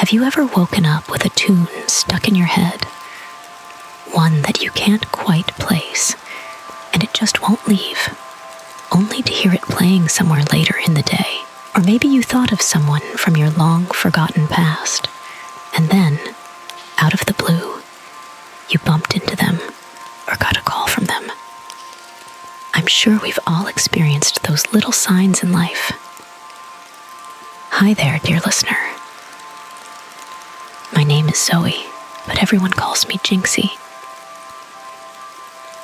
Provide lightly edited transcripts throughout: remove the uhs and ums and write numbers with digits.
Have you ever woken up with a tune stuck in your head? One that you can't quite place, and it just won't leave, only to hear it playing somewhere later in the day. Or maybe you thought of someone from your long-forgotten past, and then, out of the blue, you bumped into them or got a call from them. I'm sure we've all experienced those little signs in life. Hi there, dear listener. My name is Zoe, but everyone calls me Jinxie.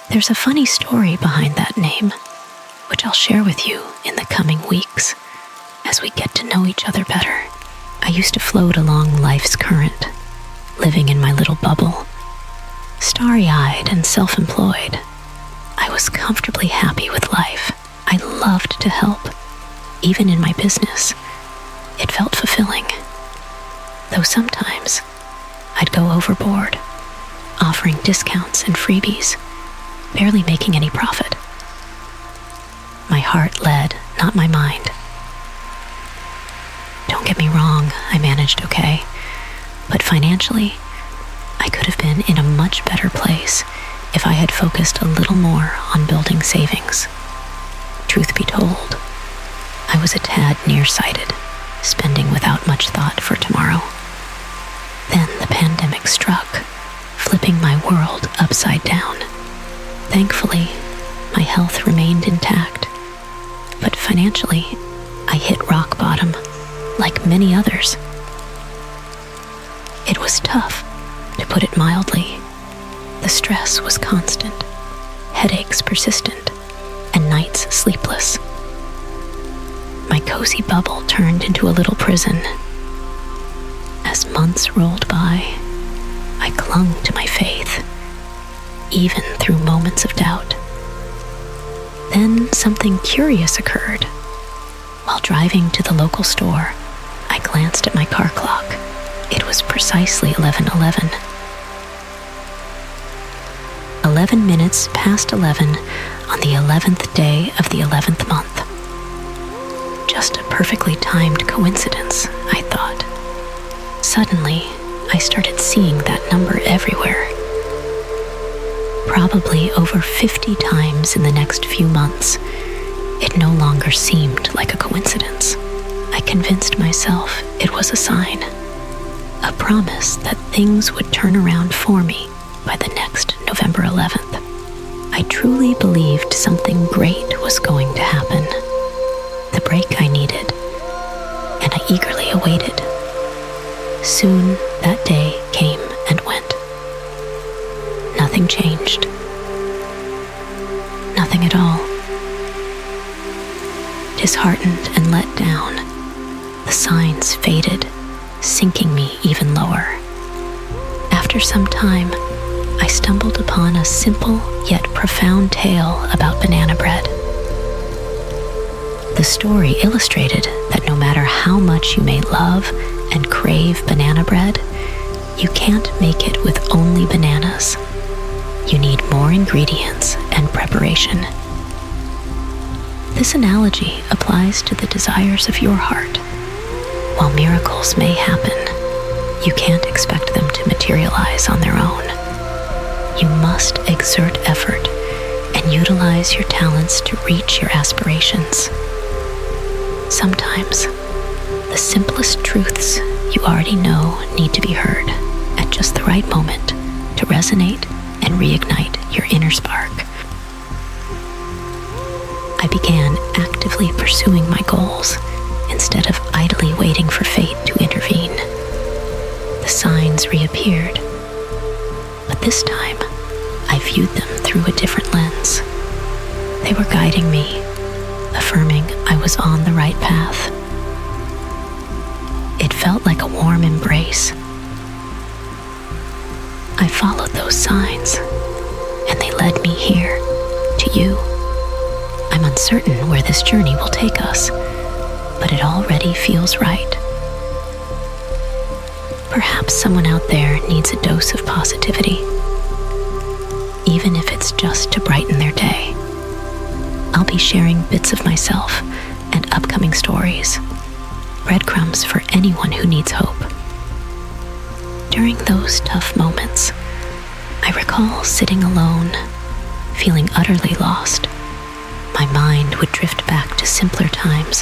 There's a funny story behind that name, which I'll share with you in the coming weeks as we get to know each other better. I used to float along life's current, living in my little bubble. Starry-eyed and self-employed, I was comfortably happy with life. I loved to help. Even in my business, it felt fulfilling. Though sometimes, I'd go overboard, offering discounts and freebies, barely making any profit. My heart led, not my mind. Don't get me wrong, I managed okay, but financially, I could have been in a much better place if I had focused a little more on building savings. Truth be told, I was a tad nearsighted, spending without much thought for tomorrow. Then the pandemic struck, flipping my world upside down. Thankfully, my health remained intact, but financially, I hit rock bottom, like many others. It was tough, to put it mildly. The stress was constant, headaches persistent, and nights sleepless. My cozy bubble turned into a little prison. As months rolled by, I clung to my faith, even through moments of doubt. Then something curious occurred. While driving to the local store, I glanced at my car clock. It was precisely 11:11. 11 minutes past 11 on the 11th day of the 11th month. Just a perfectly timed coincidence, I thought. Suddenly, I started seeing that number everywhere. Probably over 50 times in the next few months, it no longer seemed like a coincidence. I convinced myself it was a sign, a promise that things would turn around for me by the next November 11th. I truly believed something great was going to happen, the break I needed, and I eagerly awaited. Soon that day came and went. Nothing changed. Nothing at all. Disheartened and let down, the signs faded, sinking me even lower. After some time, I stumbled upon a simple yet profound tale about banana bread. The story illustrated that no matter how much you may love and crave banana bread, you can't make it with only bananas. You need more ingredients and preparation. This analogy applies to the desires of your heart. While miracles may happen, you can't expect them to materialize on their own. You must exert effort and utilize your talents to reach your aspirations. Sometimes, the simplest truths you already know need to be heard at just the right moment to resonate and reignite your inner spark. I began actively pursuing my goals instead of idly waiting for fate to intervene. The signs reappeared, but this time I viewed them through a different lens. They were guiding me, affirming I was on the right path. It felt like a warm embrace. I followed those signs, and they led me here, to you. I'm uncertain where this journey will take us, but it already feels right. Perhaps someone out there needs a dose of positivity, even if it's just to brighten their day. I'll be sharing bits of myself and upcoming stories, breadcrumbs for anyone who needs hope. During those tough moments, I recall sitting alone, feeling utterly lost. My mind would drift back to simpler times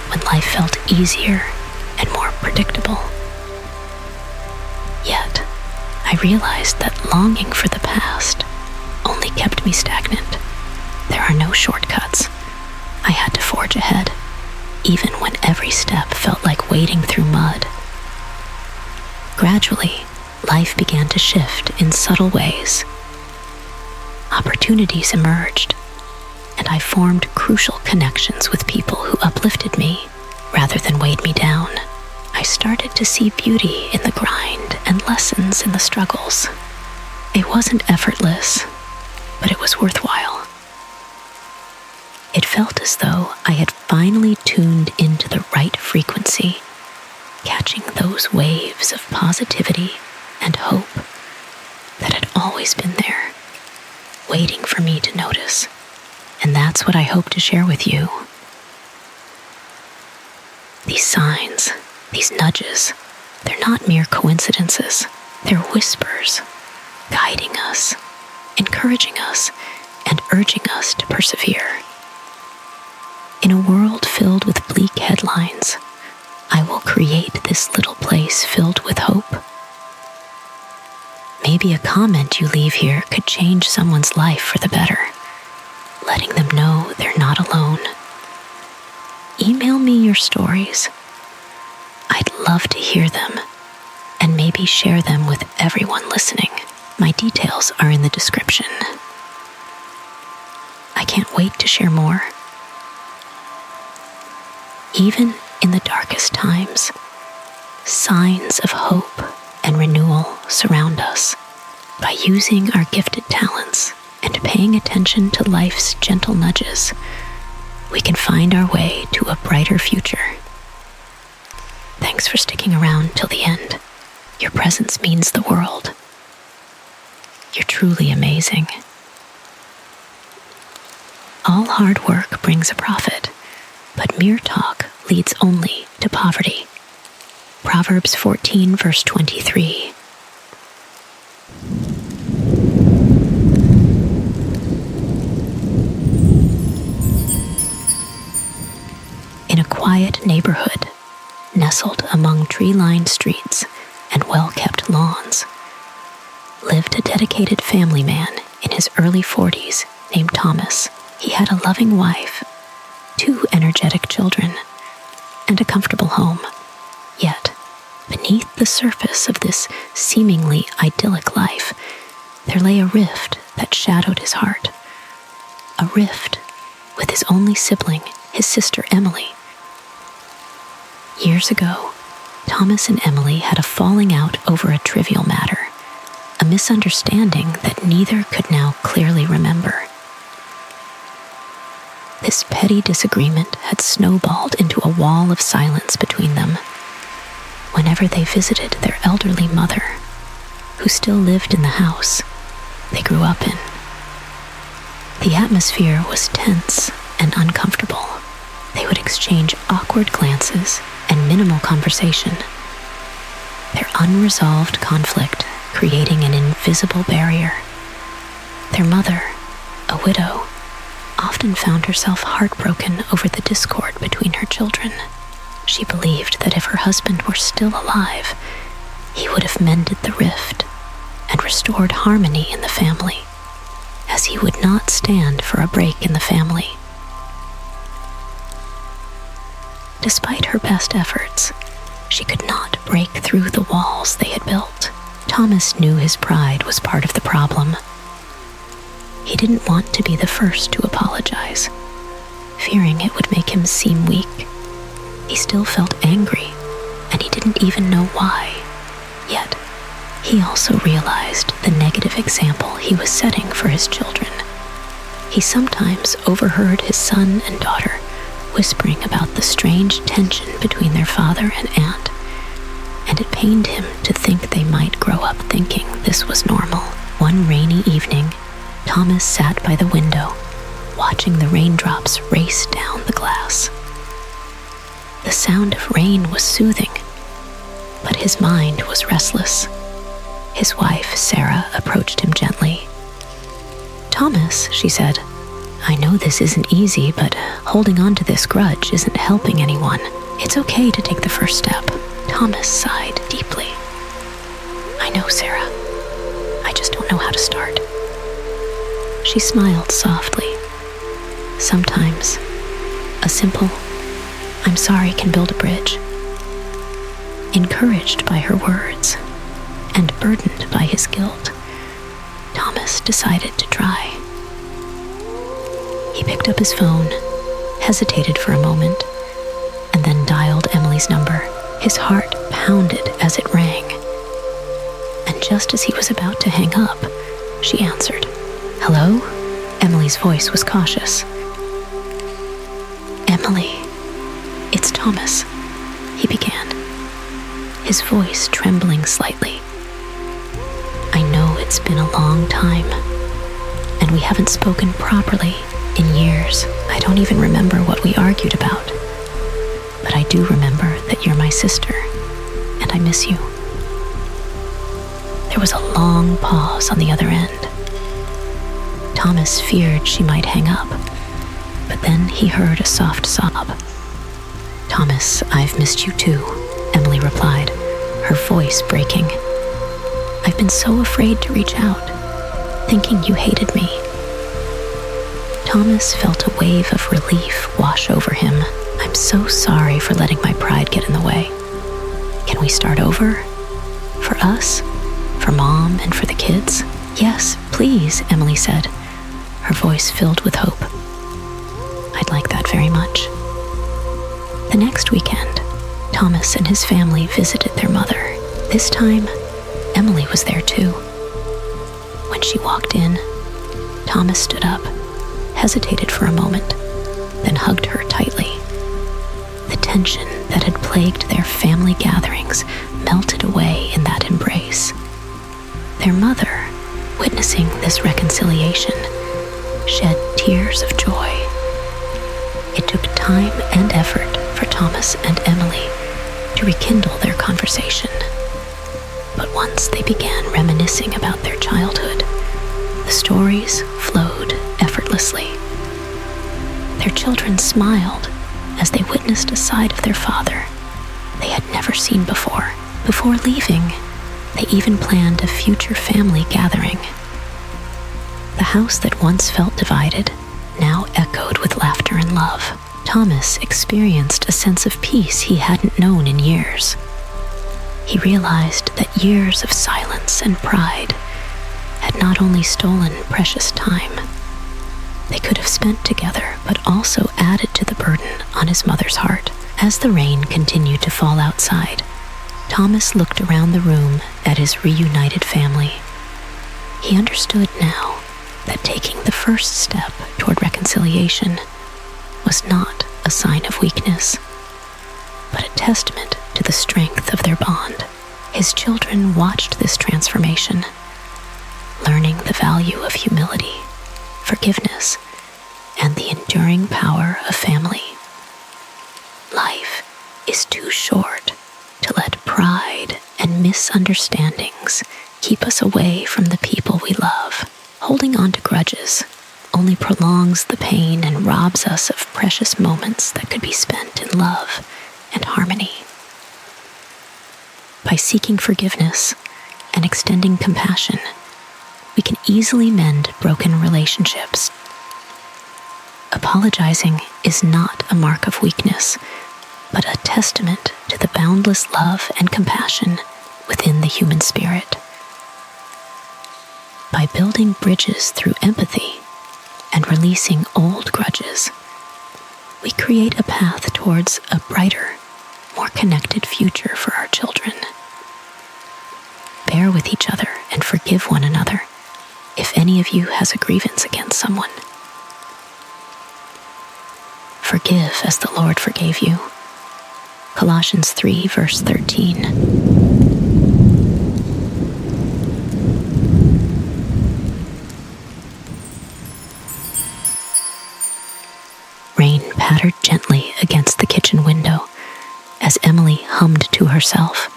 when life felt easier and more predictable. Yet, I realized that longing for the past only kept me stagnant. There are no shortcuts. I had to forge ahead, even when every step felt like wading through mud. Gradually, life began to shift in subtle ways. Opportunities emerged, and I formed crucial connections with people who uplifted me rather than weighed me down. I started to see beauty in the grind and lessons in the struggles. It wasn't effortless, but it was worthwhile. It felt as though I had finally tuned into the right frequency, catching those waves of positivity and hope that had always been there, waiting for me to notice. And that's what I hope to share with you. These signs, these nudges, they're not mere coincidences. They're whispers, guiding us, encouraging us, and urging us to persevere. In a world filled with bleak headlines, I will create this little place filled with hope. Maybe a comment you leave here could change someone's life for the better, letting them know they're not alone. Email me your stories. I'd love to hear them, and maybe share them with everyone listening. My details are in the description. I can't wait to share more. Even in the darkest times, signs of hope and renewal surround us. By using our gifted talents and paying attention to life's gentle nudges, we can find our way to a brighter future. Thanks for sticking around till the end. Your presence means the world. You're truly amazing. All hard work brings a profit, but mere talk leads only to poverty. Proverbs 14, verse 23. In a quiet neighborhood, nestled among tree-lined streets and well-kept lawns, lived a dedicated family man in his early 40s named Thomas. He had a loving wife, 2 energetic children, and a comfortable home. Yet, beneath the surface of this seemingly idyllic life, there lay a rift that shadowed his heart. A rift with his only sibling, his sister Emily. Years ago, Thomas and Emily had a falling out over a trivial matter, a misunderstanding that neither could now clearly remember. This petty disagreement had snowballed into a wall of silence between them whenever they visited their elderly mother, who still lived in the house they grew up in. The atmosphere was tense and uncomfortable. They would exchange awkward glances and minimal conversation, their unresolved conflict creating an invisible barrier. Their mother, a widow, often found herself heartbroken over the discord between her children. She believed that if her husband were still alive, he would have mended the rift and restored harmony in the family, as he would not stand for a break in the family. Despite her best efforts, she could not break through the walls they had built. Thomas knew his pride was part of the problem. He didn't want to be the first to apologize, fearing it would make him seem weak. He still felt angry, and he didn't even know why. Yet, he also realized the negative example he was setting for his children. He sometimes overheard his son and daughter whispering about the strange tension between their father and aunt, and it pained him to think they might grow up thinking this was normal. One rainy evening, Thomas sat by the window, watching the raindrops race down the glass. The sound of rain was soothing, but his mind was restless. His wife, Sarah, approached him gently. "Thomas," she said, "I know this isn't easy, but holding on to this grudge isn't helping anyone. It's okay to take the first step." Thomas sighed deeply. "I know, Sarah. I just don't know how to start." She smiled softly. Sometimes, a simple, "I'm sorry" can build a bridge. Encouraged by her words and burdened by his guilt, Thomas decided to try. He picked up his phone, hesitated for a moment, and then dialed Emily's number. His heart pounded as it rang. And just as he was about to hang up, she answered. "Hello?" Emily's voice was cautious. "Emily, it's Thomas," he began, his voice trembling slightly. "I know it's been a long time, and we haven't spoken properly in years. I don't even remember what we argued about. But I do remember that you're my sister, and I miss you." There was a long pause on the other end. Thomas feared she might hang up, but then he heard a soft sob. "Thomas, I've missed you too," Emily replied, her voice breaking. "I've been so afraid to reach out, thinking you hated me." Thomas felt a wave of relief wash over him. "I'm so sorry for letting my pride get in the way. Can we start over? For us? For Mom and for the kids?" "Yes, please," Emily said, her voice filled with hope. "I'd like that very much." The next weekend, Thomas and his family visited their mother. This time, Emily was there too. When she walked in, Thomas stood up, hesitated for a moment, then hugged her tightly. The tension that had plagued their family gatherings melted away in that embrace. Their mother, witnessing this reconciliation, shed tears of joy. It took time and effort for Thomas and Emily to rekindle their conversation. But once they began reminiscing about their childhood, the stories flowed effortlessly. Their children smiled as they witnessed a side of their father they had never seen before. Before leaving, they even planned a future family gathering. The house that once felt divided now echoed with laughter and love. Thomas experienced a sense of peace he hadn't known in years. He realized that years of silence and pride had not only stolen precious time they could have spent together, but also added to the burden on his mother's heart. As the rain continued to fall outside, Thomas looked around the room at his reunited family. He understood now that taking the first step toward reconciliation was not a sign of weakness, but a testament to the strength of their bond. His children watched this transformation, learning the value of humility, forgiveness, and the enduring power of family. Life is too short to let pride and misunderstandings keep us away from the people we love. Holding on to grudges only prolongs the pain and robs us of precious moments that could be spent in love and harmony. By seeking forgiveness and extending compassion, we can easily mend broken relationships. Apologizing is not a mark of weakness, but a testament to the boundless love and compassion within the human spirit. By building bridges through empathy and releasing old grudges, we create a path towards a brighter, more connected future for our children. Bear with each other and forgive one another if any of you has a grievance against someone. Forgive as the Lord forgave you. Colossians 3, verse 13. Rain pattered gently against the kitchen window as Emily hummed to herself,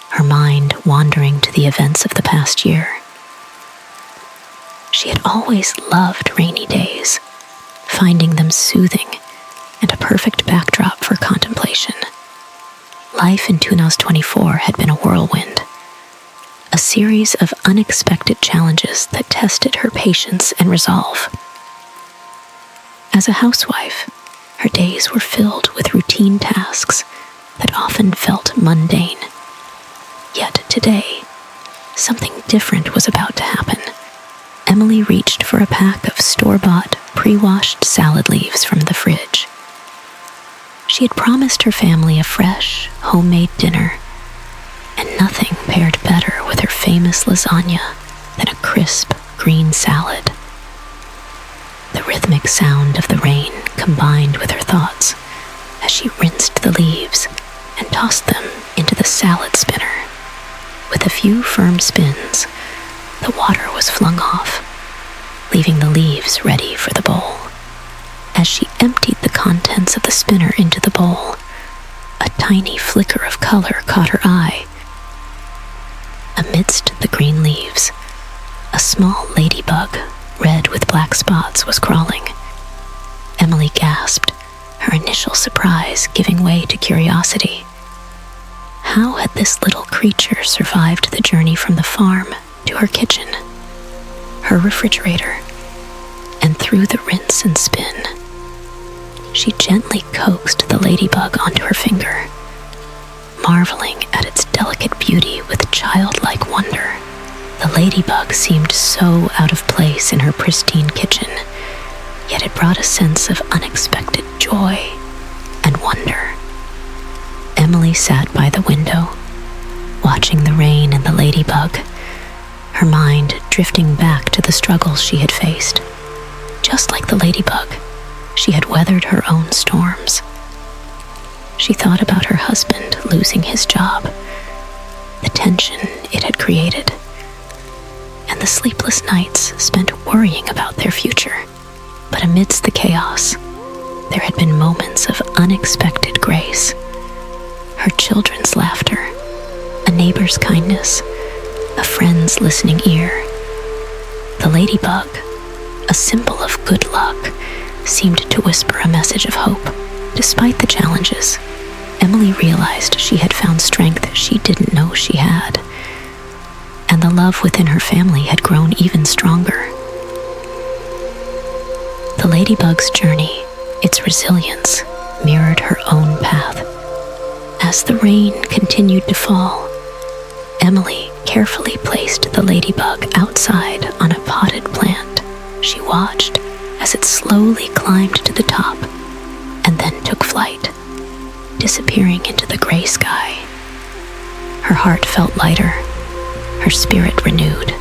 her her mind wandering to the events of the past year. She had always loved rainy days, finding them soothing and a perfect backdrop for contemplation. Life in 2024 had been a whirlwind, a series of unexpected challenges that tested her patience and resolve. As a housewife, her days were filled with routine tasks that often felt mundane. Yet today, something different was about to happen. Emily reached for a pack of store-bought, pre-washed salad leaves from the fridge. She had promised her family a fresh, homemade dinner, and nothing paired better with her famous lasagna than a crisp green salad. The rhythmic sound of the rain combined with her thoughts as she rinsed the leaves and tossed them into the salad spinner. With a few firm spins, the water was flung off, leaving the leaves ready for the bowl. As she emptied the contents of the spinner into the bowl, a tiny flicker of color caught her eye. Amidst the green leaves, a small ladybug, red with black spots, was crawling. Emily gasped, her initial surprise giving way to curiosity. How had this little creature survived the journey from the farm to her kitchen, her refrigerator, and through the rinse and spin? She gently coaxed the ladybug onto her finger, marveling at its delicate beauty with childlike wonder. The ladybug seemed so out of place in her pristine kitchen, yet it brought a sense of unexpected joy and wonder. Emily sat by the window, watching the rain and the ladybug, her mind drifting back to the struggles she had faced. Just like the ladybug, she had weathered her own storms. She thought about her husband losing his job, the tension it had created, and the sleepless nights spent worrying about their future. But amidst the chaos, there had been moments of unexpected grace. Her children's laughter, a neighbor's kindness, a friend's listening ear. The ladybug, a symbol of good luck, seemed to whisper a message of hope. Despite the challenges, Emily realized she had found strength she didn't know she had, and the love within her family had grown even stronger. The ladybug's journey, its resilience, mirrored her own path. As the rain continued to fall, Emily carefully placed the ladybug outside on a potted plant. She watched as it slowly climbed to the top and then took flight, disappearing into the gray sky. Her heart felt lighter, her spirit renewed.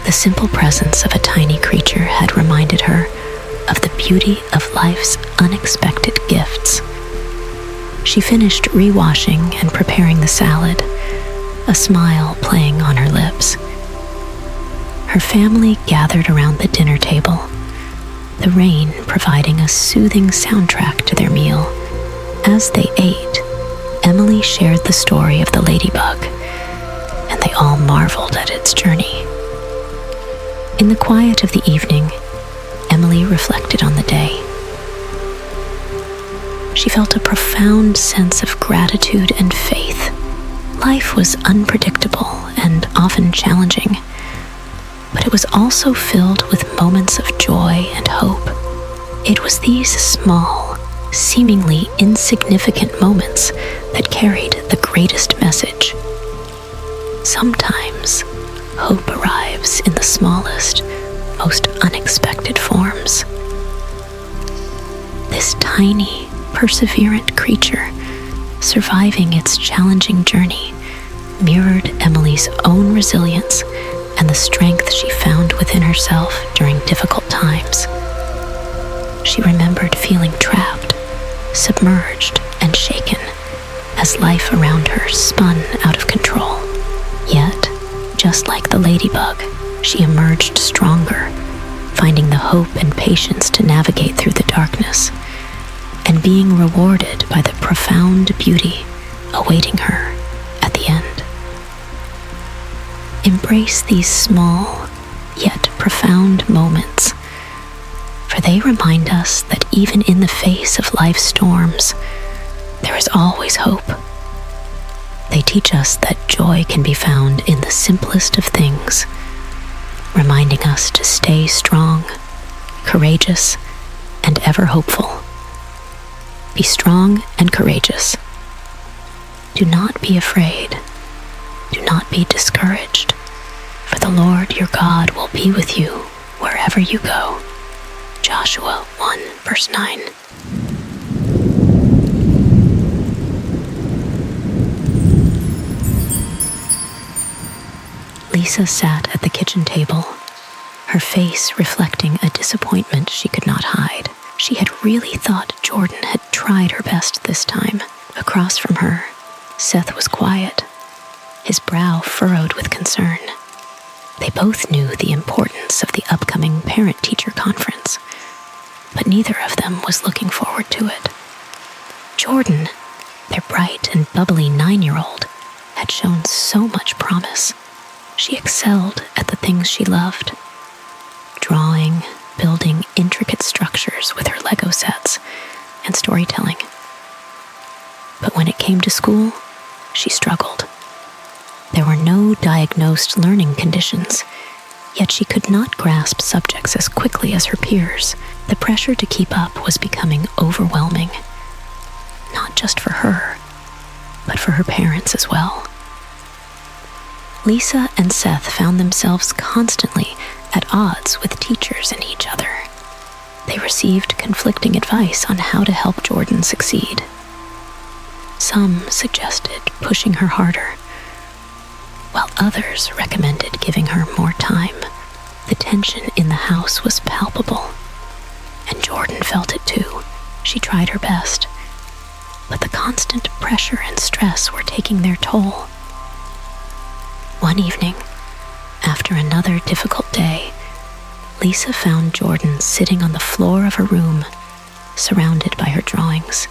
The simple presence of a tiny creature had reminded her of the beauty of life's unexpected gifts. She finished rewashing and preparing the salad, a smile playing on her lips. Her family gathered around the dinner table, the rain providing a soothing soundtrack to their meal. As they ate, Emily shared the story of the ladybug, and they all marveled at its journey. In the quiet of the evening, Emily reflected on the day. She felt a profound sense of gratitude and faith. Life was unpredictable and often challenging, but it was also filled with moments of joy and hope. It was these small, seemingly insignificant moments that carried the greatest message. Sometimes, hope arrives in the smallest, most unexpected forms. This tiny, perseverant creature, surviving its challenging journey, mirrored Emily's own resilience and the strength she found within herself during difficult times. She remembered feeling trapped, submerged, and shaken as life around her spun out of control. Yet, just like the ladybug, she emerged stronger, finding the hope and patience to navigate through the darkness, and being rewarded by the profound beauty awaiting her Embrace these small, yet profound moments, for they remind us that even in the face of life's storms, there is always hope. They teach us that joy can be found in the simplest of things, reminding us to stay strong, courageous, and ever hopeful. Be strong and courageous. Do not be afraid. Do not be discouraged, for the Lord your God will be with you wherever you go. Joshua 1 verse 9. Lisa sat at the kitchen table, her face reflecting a disappointment she could not hide. She had really thought Jordan had tried her best this time. Across from her, Seth was quiet, his brow furrowed with concern. They both knew the importance of the upcoming parent-teacher conference, but neither of them was looking forward to it. Jordan, their bright and bubbly 9-year-old, had shown so much promise. She excelled at the things she loved: drawing, building intricate structures with her Lego sets, and storytelling. But when it came to school, she struggled. There were no diagnosed learning conditions, yet she could not grasp subjects as quickly as her peers. The pressure to keep up was becoming overwhelming, not just for her, but for her parents as well. Lisa and Seth found themselves constantly at odds with teachers and each other. They received conflicting advice on how to help Jordan succeed. Some suggested pushing her harder, while others recommended giving her more time. The tension in the house was palpable, and Jordan felt it too. She tried her best, but the constant pressure and stress were taking their toll. One evening, after another difficult day, Lisa found Jordan sitting on the floor of her room, surrounded by her drawings.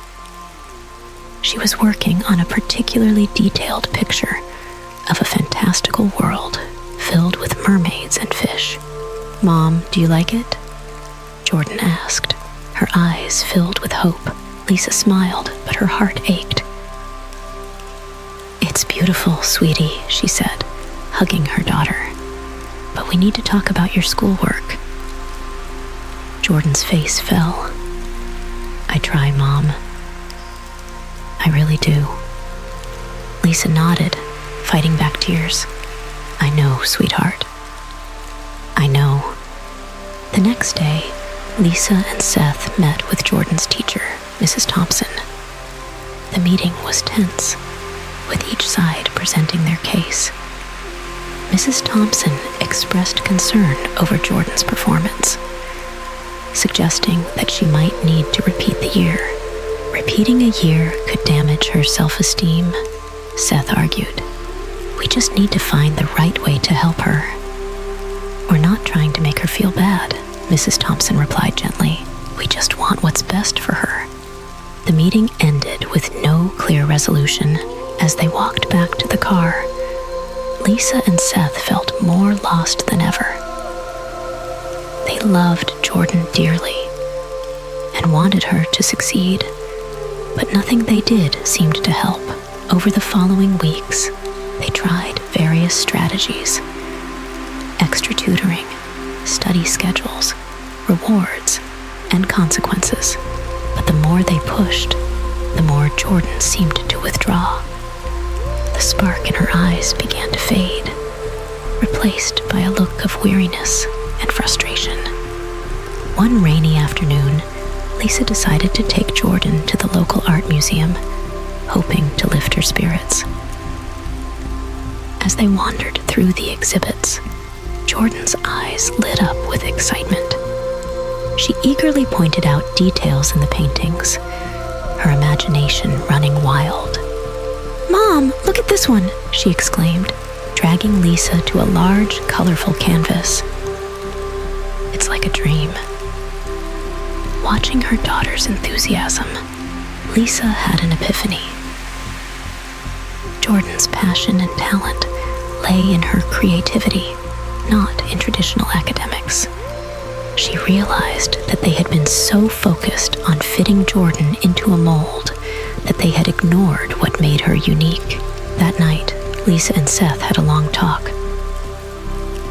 She was working on a particularly detailed picture of a fantastical world filled with mermaids and fish. "Mom, do you like it?" Jordan asked, her eyes filled with hope. Lisa smiled, but her heart ached. "It's beautiful, sweetie," she said, hugging her daughter. "But we need to talk about your schoolwork." Jordan's face fell. "I try, Mom. I really do." Lisa nodded, fighting back tears. "I know, sweetheart. I know." The next day, Lisa and Seth met with Jordan's teacher, Mrs. Thompson. The meeting was tense, with each side presenting their case. Mrs. Thompson expressed concern over Jordan's performance, suggesting that she might need to repeat the year. Repeating a year could damage her self-esteem, Seth argued. "We just need to find the right way to help her." "We're not trying to make her feel bad," Mrs. Thompson replied gently. "We just want what's best for her." The meeting ended with no clear resolution. As they walked back to the car, Lisa and Seth felt more lost than ever. They loved Jordan dearly and wanted her to succeed, but nothing they did seemed to help. Over the following weeks, they tried various strategies: extra tutoring, study schedules, rewards, and consequences. But the more they pushed, the more Jordan seemed to withdraw. The spark in her eyes began to fade, replaced by a look of weariness and frustration. One rainy afternoon, Lisa decided to take Jordan to the local art museum, hoping to lift her spirits. As they wandered through the exhibits, Jordan's eyes lit up with excitement. She eagerly pointed out details in the paintings, her imagination running wild. "Mom, look at this one," she exclaimed, dragging Lisa to a large, colorful canvas. "It's like a dream." Watching her daughter's enthusiasm, Lisa had an epiphany. Jordan's passion and talent lay in her creativity, not in traditional academics. She realized that they had been so focused on fitting Jordan into a mold that they had ignored what made her unique. That night, Lisa and Seth had a long talk.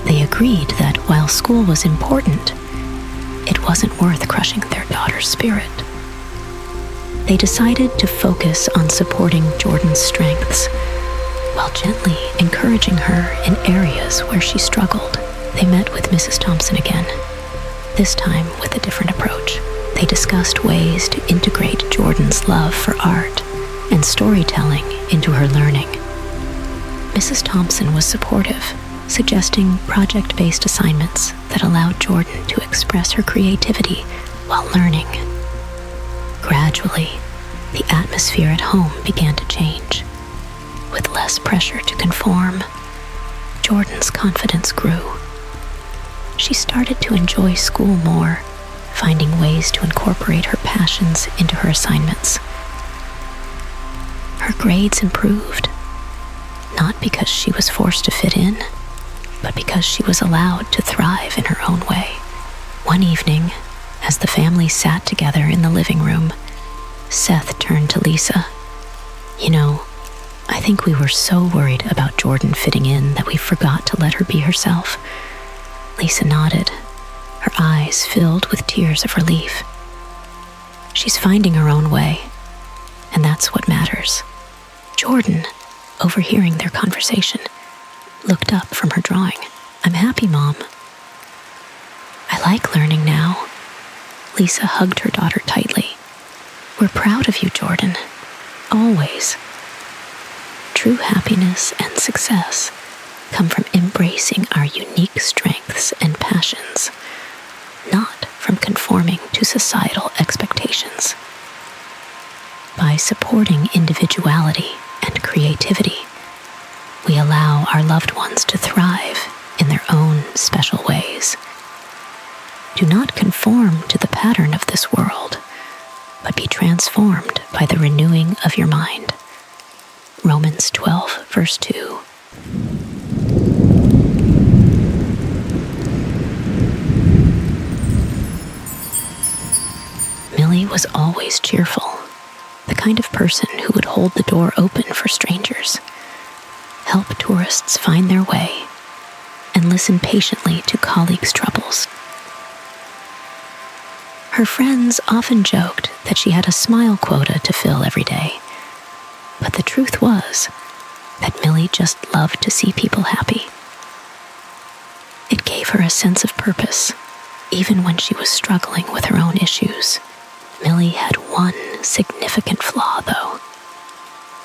They agreed that while school was important, it wasn't worth crushing their daughter's spirit. They decided to focus on supporting Jordan's strengths while gently encouraging her in areas where she struggled. They met with Mrs. Thompson again, this time with a different approach. They discussed ways to integrate Jordan's love for art and storytelling into her learning. Mrs. Thompson was supportive, suggesting project-based assignments that allowed Jordan to express her creativity while learning. Gradually, the atmosphere at home began to change. With less pressure to conform, Jordan's confidence grew. She started to enjoy school more, finding ways to incorporate her passions into her assignments. Her grades improved, not because she was forced to fit in, but because she was allowed to thrive in her own way. One evening, as the family sat together in the living room, Seth turned to Lisa. "You know, I think we were so worried about Jordan fitting in that we forgot to let her be herself." Lisa nodded, her eyes filled with tears of relief. "She's finding her own way, and that's what matters." Jordan, overhearing their conversation, looked up from her drawing. "I'm happy, Mom. I like learning now." Lisa hugged her daughter tightly. "We're proud of you, Jordan. Always." True happiness and success come from embracing our unique strengths and passions, not from conforming to societal expectations. By supporting individuality and creativity, we allow our loved ones to thrive in their own special ways. Do not conform to the pattern of this world, but be transformed by the renewing of your mind. Romans 12, verse 2. Millie was always cheerful, the kind of person who would hold the door open for strangers, help tourists find their way, and listen patiently to colleagues' troubles. Her friends often joked that she had a smile quota to fill every day, but the truth was that Millie just loved to see people happy. It gave her a sense of purpose, even when she was struggling with her own issues. Millie had one significant flaw, though.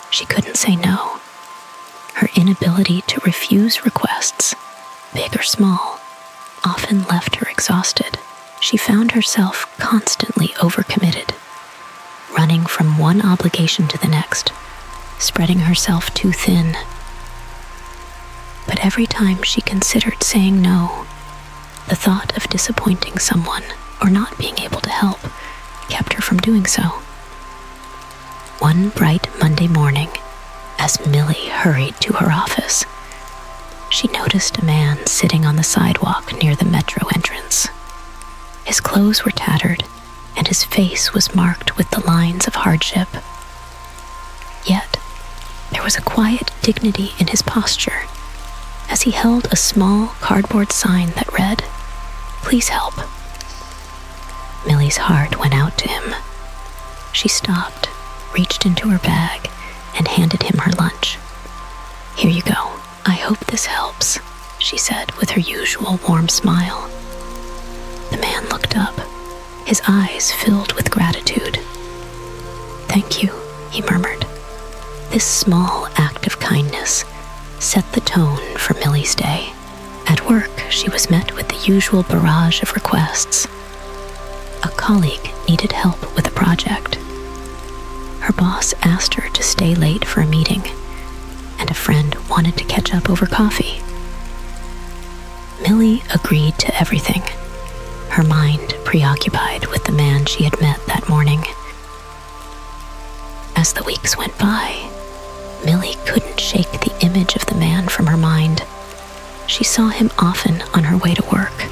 She couldn't say no. Her inability to refuse requests, big or small, often left her exhausted. She found herself constantly overcommitted, running from one obligation to the next, spreading herself too thin. But every time she considered saying no, the thought of disappointing someone or not being able to help kept her from doing so. One bright Monday morning, as Millie hurried to her office, she noticed a man sitting on the sidewalk near the metro entrance. His clothes were tattered, and his face was marked with the lines of hardship. Yet, there was a quiet dignity in his posture as he held a small cardboard sign that read, "Please help." Millie's heart went out to him. She stopped, reached into her bag, and handed him her lunch. "Here you go. I hope this helps," she said with her usual warm smile. The man looked up, his eyes filled with gratitude. "Thank you," he murmured. This small act of kindness set the tone for Millie's day. At work, she was met with the usual barrage of requests. A colleague needed help with a project. Her boss asked her to stay late for a meeting, and a friend wanted to catch up over coffee. Millie agreed to everything, her mind preoccupied with the man she had met that morning. As the weeks went by, Millie couldn't shake the image of the man from her mind. She saw him often on her way to work,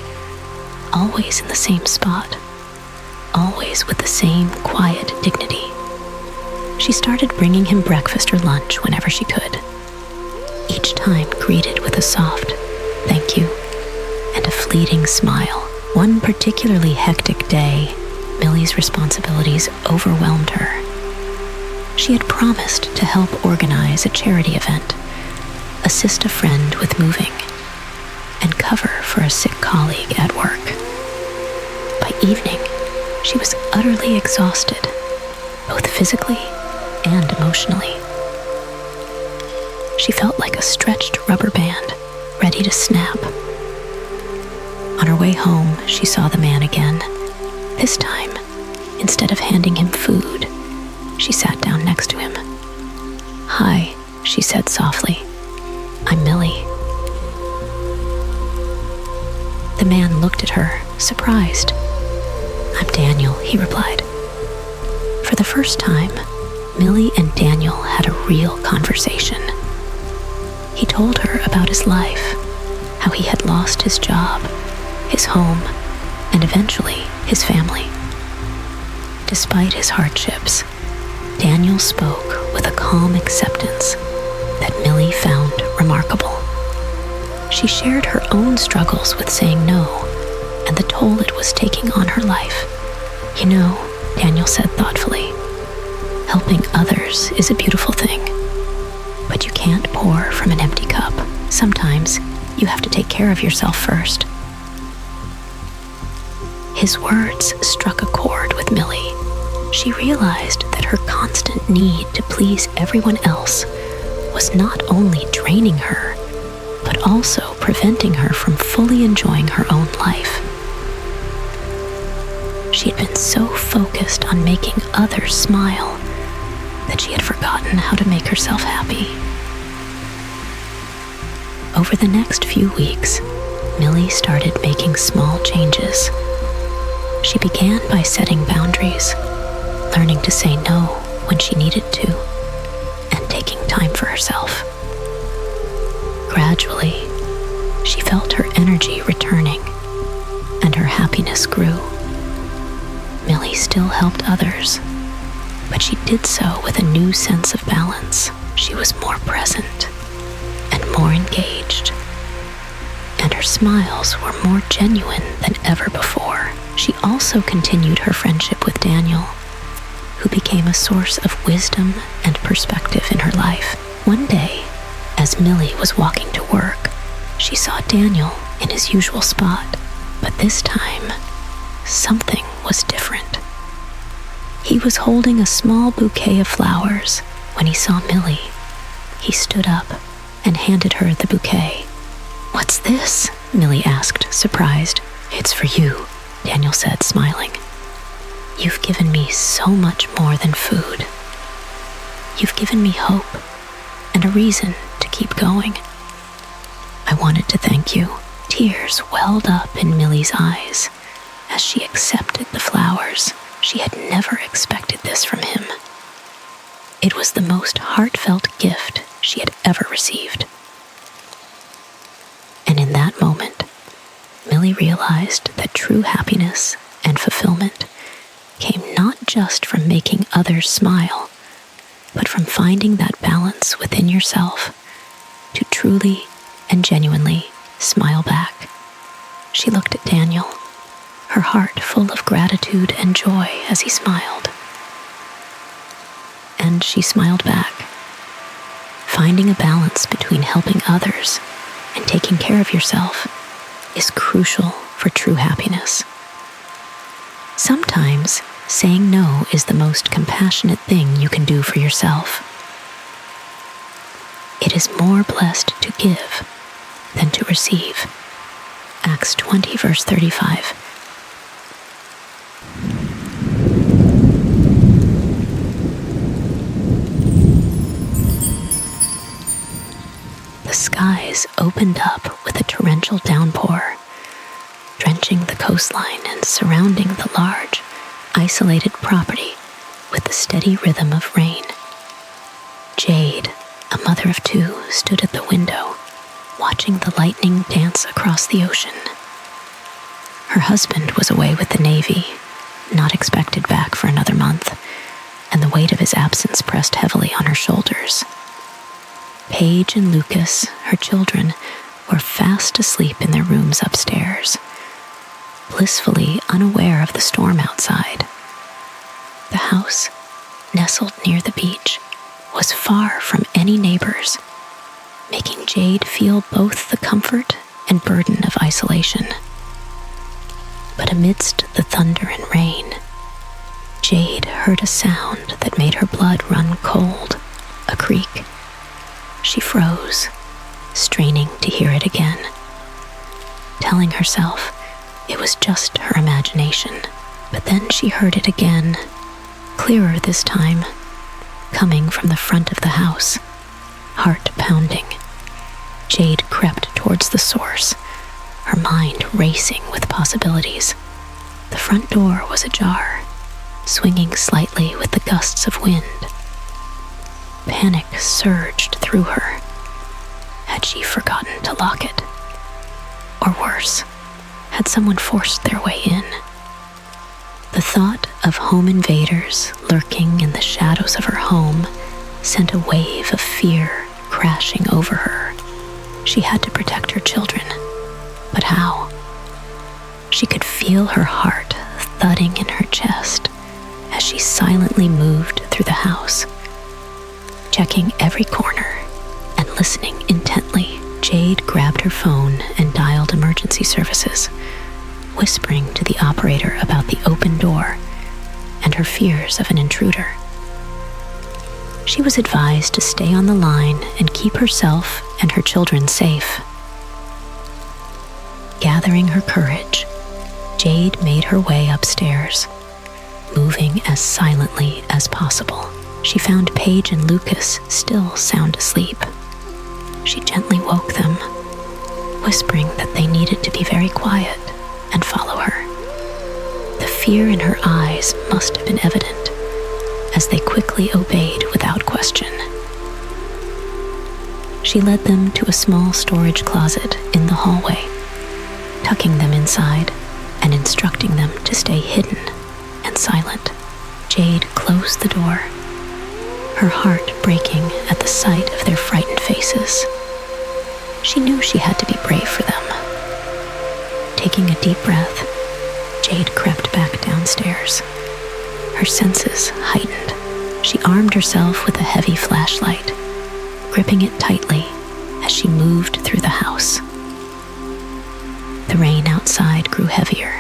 always in the same spot, always with the same quiet dignity. She started bringing him breakfast or lunch whenever she could, each time greeted with a soft thank you and a fleeting smile. One particularly hectic day, Millie's responsibilities overwhelmed her. She had promised to help organize a charity event, assist a friend with moving, and cover for a sick colleague at work. By evening, she was utterly exhausted, both physically and emotionally. She felt like a stretched rubber band, ready to snap. On her way home, she saw the man again. This time, instead of handing him food, she sat down next to him. "Hi," she said softly. "I'm Millie." The man looked at her, surprised. "I'm Daniel," he replied. For the first time, Millie and Daniel had a real conversation. He told her about his life, how he had lost his job, his home, and eventually his family. Despite his hardships, Daniel spoke with a calm acceptance that Millie found remarkable. She shared her own struggles with saying no and the toll it was taking on her life. "You know," Daniel said thoughtfully, "helping others is a beautiful thing, but you can't pour from an empty cup. Sometimes you have to take care of yourself first." His words struck a chord with Millie. She realized that her constant need to please everyone else was not only draining her, but also preventing her from fully enjoying her own life. She had been so focused on making others smile that she had forgotten how to make herself happy. Over the next few weeks, Millie started making small changes. She began by setting boundaries, learning to say no when she needed to, and taking time for herself. Gradually, she felt her energy returning, and her happiness grew. Millie still helped others, but she did so with a new sense of balance. She was more present and more engaged, and her smiles were more genuine than ever before. She also continued her friendship with Daniel, who became a source of wisdom and perspective in her life. One day, as Millie was walking to work, she saw Daniel in his usual spot, but this time, something was different. He was holding a small bouquet of flowers. When he saw Millie, he stood up and handed her the bouquet. "What's this?" Millie asked, surprised. "It's for you," Daniel said, smiling. "You've given me so much more than food. You've given me hope and a reason to keep going. I wanted to thank you." Tears welled up in Millie's eyes as she accepted the flowers. She had never expected this from him. It was the most heartfelt gift she had ever received. And in that moment, Millie realized that true happiness and fulfillment came not just from making others smile, but from finding that balance within yourself to truly and genuinely smile back. She looked at Daniel, her heart full of gratitude and joy as he smiled. And she smiled back. Finding a balance between helping others and taking care of yourself is crucial for true happiness. Sometimes saying no is the most compassionate thing you can do for yourself. It is more blessed to give than to receive. Acts 20, verse 35. The skies opened up with a torrential downpour, drenching the coastline and surrounding the large, isolated property with the steady rhythm of rain. Jade, A mother of two stood at the window, watching the lightning dance across the ocean. Her husband was away with the Navy, not expected back for another month, and the weight of his absence pressed heavily on her shoulders. Paige and Lucas, her children, were fast asleep in their rooms upstairs, blissfully unaware of the storm outside. The house, nestled near the beach, was far from any neighbors, making Jade feel both the comfort and burden of isolation. But amidst the thunder and rain, Jade heard a sound that made her blood run cold, a creak. She froze, straining to hear it again, telling herself it was just her imagination. But then she heard it again, clearer this time, coming from the front of the house, heart pounding. Jade crept towards the source, her mind racing with possibilities. The front door was ajar, swinging slightly with the gusts of wind. Panic surged through her. Had she forgotten to lock it? Or worse, had someone forced their way in? The thought of home invaders lurking in the shadows of her home sent a wave of fear crashing over her. She had to protect her children, but how? She could feel her heart thudding in her chest as she silently moved through the house, checking every corner and listening intently. Jade grabbed her phone and dialed emergency services, whispering to the operator about the open door and her fears of an intruder. She was advised to stay on the line and keep herself and her children safe. Gathering her courage, Jade made her way upstairs, moving as silently as possible. She found Paige and Lucas still sound asleep. She gently woke them, whispering that they needed to be very quiet and follow her. The fear in her eyes must have been evident, as they quickly obeyed without question. She led them to a small storage closet in the hallway, tucking them inside and instructing them to stay hidden and silent. Jade closed the door, her heart breaking at the sight of their frightened faces. She knew she had to be brave for them. Taking a deep breath, Jade crept back downstairs, her senses heightened. She armed herself with a heavy flashlight, gripping it tightly as she moved through the house. The rain outside grew heavier,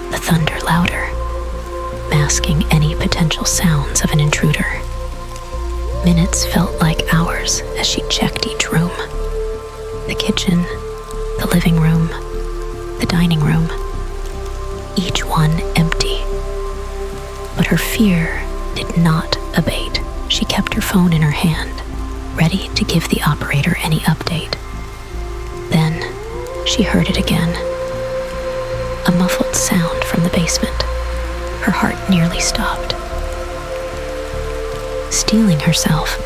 the thunder louder, masking any potential sounds of an intruder. Minutes felt like hours as she checked each room. The kitchen, the living room, the dining room, each one empty. But her fear did not abate. She kept her phone in her hand, ready to give the operator any update. Then she heard it again. A muffled sound from the basement. Her heart nearly stopped. Steeling herself,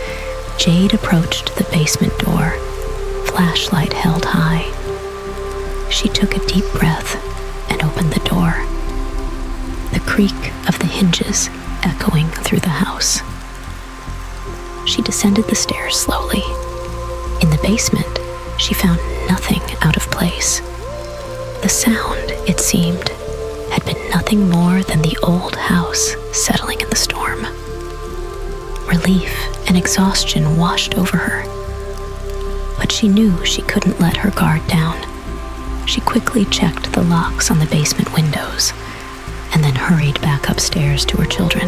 Jade approached the basement door, flashlight held high. She took a deep breath and opened the door, the creak of the hinges echoing through the house. She descended the stairs slowly. In the basement, she found nothing out of place. The sound, it seemed, had been nothing more than the old house settling in the storm. Relief and exhaustion washed over her, but she knew she couldn't let her guard down. She quickly checked the locks on the basement windows and then hurried back upstairs to her children.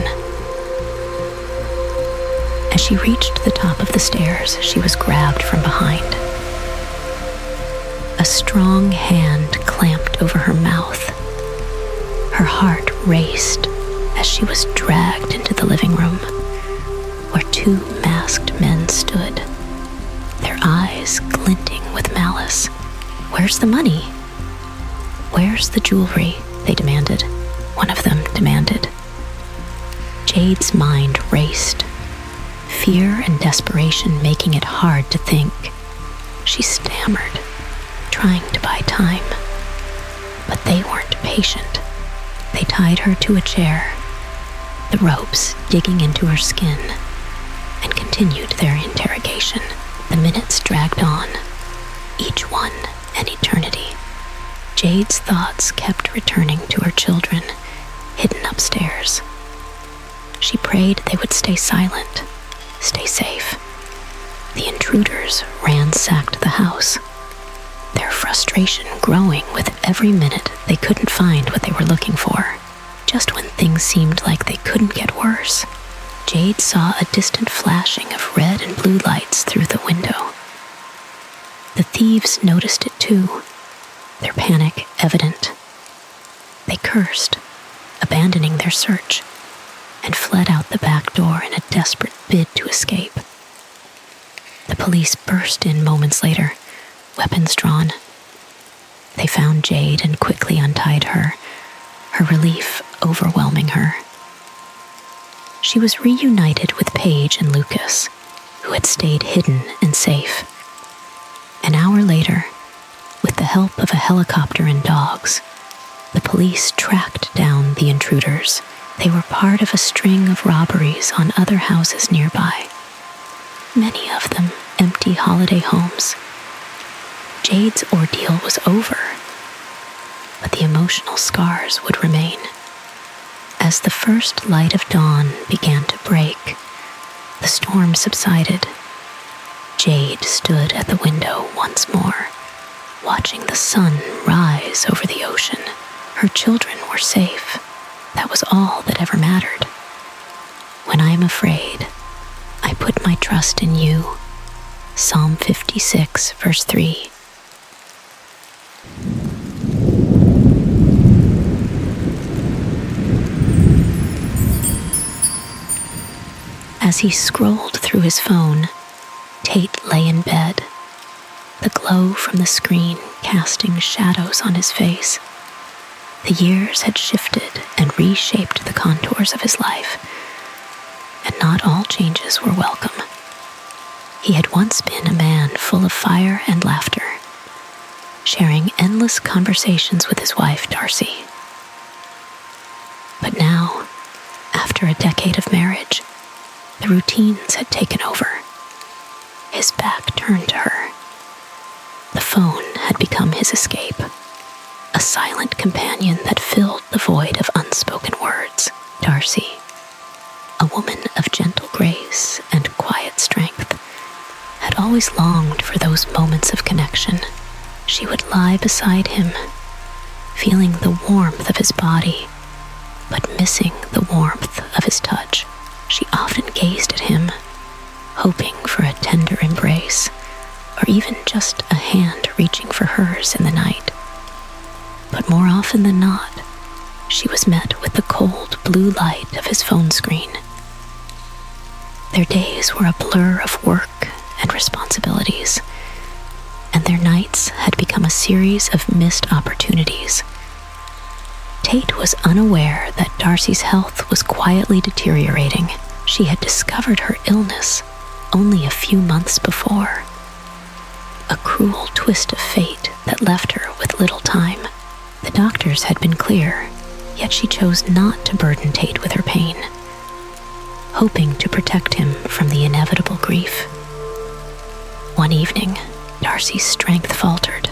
As she reached the top of the stairs, she was grabbed from behind. A strong hand clamped over her mouth. Her heart raced as she was dragged into the living room, where two masked men stood, their eyes glinting with malice. "Where's the money? Where's the jewelry?" they demanded. One of them demanded. Jade's mind raced. fear and desperation making it hard to think. She stammered, trying to buy time. But they weren't patient. They tied her to a chair, the ropes digging into her skin, and continued their interrogation. The minutes dragged on, each one an eternity. Jade's thoughts kept returning to her children, hidden upstairs. She prayed they would stay silent, stay safe. The intruders ransacked the house, their frustration growing with every minute they couldn't find what they were looking for. Just when things seemed like they couldn't get worse, Jade saw a distant flashing of red and blue lights through the window. The thieves noticed it too, their panic evident. They cursed, abandoning their search, and fled out the back door in a desperate bid to escape. The police burst in moments later, weapons drawn. They found Jade and quickly untied her, her relief overwhelming her. She was reunited with Paige and Lucas, who had stayed hidden and safe. An hour later, with the help of a helicopter and dogs, the police tracked down the intruders. They were part of a string of robberies on other houses nearby, many of them empty holiday homes. Jade's ordeal was over, but the emotional scars would remain. As the first light of dawn began to break, the storm subsided. Jade stood at the window once more, watching the sun rise over the ocean. Her children were safe. That was all that ever mattered. When I am afraid, I put my trust in you. Psalm 56, verse 3. As he scrolled through his phone, Tate lay in bed, the glow from the screen casting shadows on his face. The years had shifted and reshaped the contours of his life, and not all changes were welcome. He had once been a man full of fire and laughter, sharing endless conversations with his wife, Darcy. But now, after a decade of marriage, the routines had taken over. His back turned to her. The phone had become his escape, a silent companion that filled the void of unspoken words. Darcy, a woman of gentle grace and quiet strength, had always longed for those moments of connection. She would lie beside him, feeling the warmth of his body, but missing the warmth of his touch. She often gazed at him, hoping for a tender embrace, or even just a hand reaching for hers in the night. But more often than not, she was met with the cold blue light of his phone screen. Their days were a blur of work and responsibilities, and their nights had become a series of missed opportunities. Tate was unaware that Darcy's health was quietly deteriorating. She had discovered her illness only a few months before. A cruel twist of fate that left her with little time. The doctors had been clear, yet she chose not to burden Tate with her pain, hoping to protect him from the inevitable grief. One evening, Darcy's strength faltered.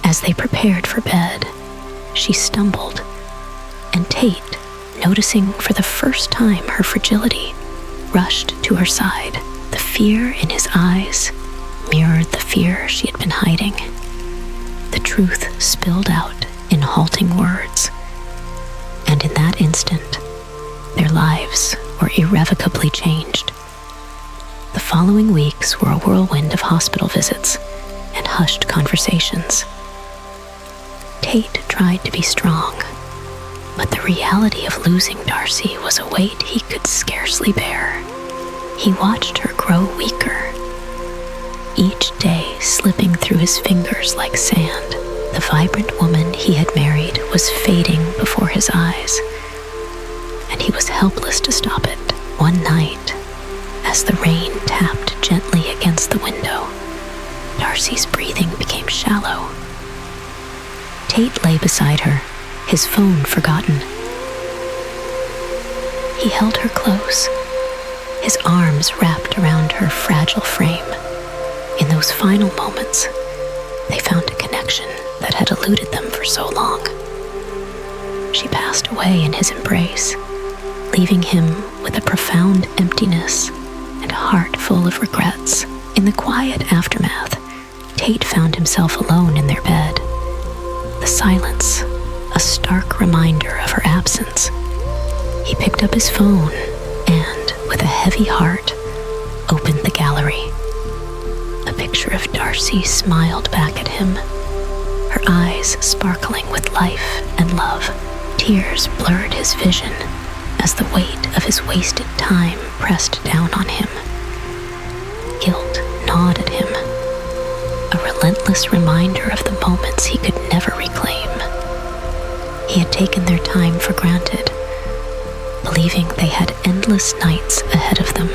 As they prepared for bed, she stumbled, and Tate, noticing for the first time her fragility, rushed to her side. The fear in his eyes mirrored the fear she had been hiding. The truth spilled out in halting words, and in that instant, their lives were irrevocably changed. The following weeks were a whirlwind of hospital visits and hushed conversations. Tate tried to be strong, but the reality of losing Darcy was a weight he could scarcely bear. He watched her grow weaker, each day slipping through his fingers like sand. The vibrant woman he had married was fading before his eyes, and he was helpless to stop it. One night, As the rain tapped gently against the window, Darcy's breathing became shallow. Tate lay beside her, his phone forgotten. He held her close, his arms wrapped around her fragile frame. In those final moments, they found a connection that had eluded them for so long. She passed away in his embrace, leaving him with a profound emptiness and a heart full of regrets. In the quiet aftermath, Tate found himself alone in their bed. The silence, a stark reminder of her absence. He picked up his phone and, with a heavy heart, opened the gallery. A picture of Darcy smiled back at him, her eyes sparkling with life and love. Tears blurred his vision as the weight of his wasted time pressed down on him. Guilt gnawed at him, a relentless reminder of the moments he could never reclaim. He had taken their time for granted, believing they had endless nights ahead of them.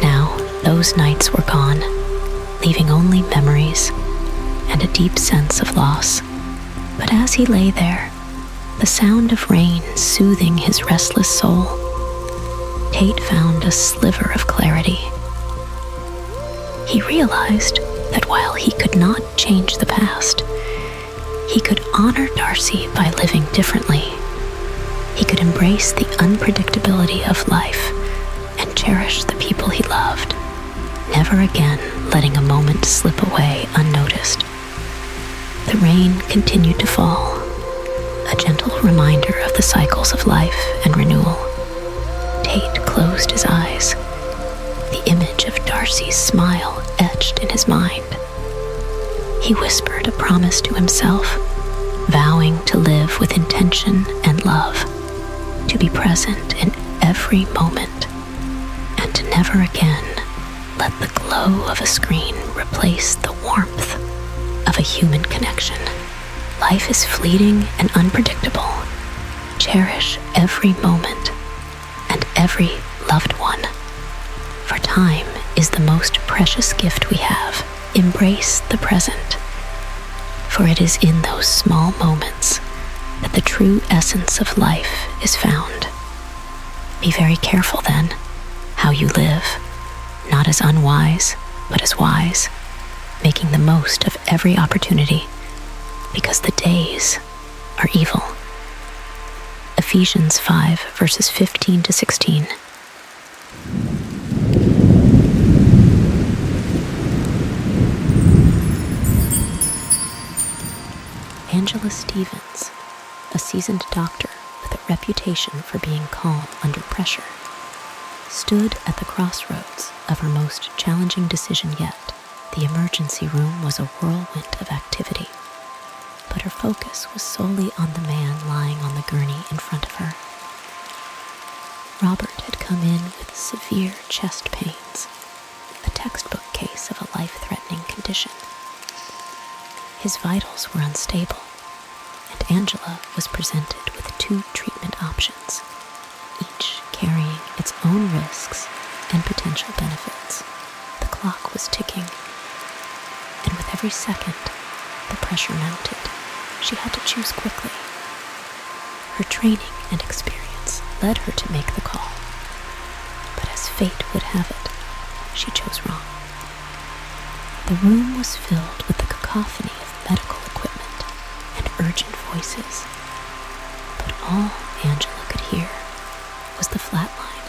Now, those nights were gone, leaving only memories and a deep sense of loss. But as he lay there, the sound of rain soothing his restless soul, Tate found a sliver of clarity. He realized that while he could not change the past, he could honor Darcy by living differently. He could embrace the unpredictability of life and cherish the people he loved, never again letting a moment slip away unnoticed. The rain continued to fall, a gentle reminder of the cycles of life and renewal. Tate closed his eyes, the image of Darcy's smile etched in his mind. He whispered a promise to himself, vowing to live with intention and love, to be present in every moment, and to never again let the glow of a screen replace the warmth of a human connection. Life is fleeting and unpredictable. Cherish every moment and every loved one, for time is the most precious gift we have. Embrace the present, for it is in those small moments that the true essence of life is found. Be very careful, then, how you live, not as unwise, but as wise, making the most of every opportunity, because the days are evil. Ephesians 5, verses 15 to 16. Angela Stevens, a seasoned doctor with a reputation for being calm under pressure, stood at the crossroads of her most challenging decision yet. The emergency room was a whirlwind of activity, but her focus was solely on the man lying on the gurney in front of her. Robert had come in with severe chest pains, a textbook case of a life-threatening condition. His vitals were unstable, and Angela was presented with 2 treatment options, each carrying its own risks and potential benefits. The clock was ticking, and with every second, the pressure mounted. She had to choose quickly. Her training and experience led her to make the call, but as fate would have it, she chose wrong. The room was filled with the cacophony of medical equipment and urgent voices, but all Angela could hear was the flat line,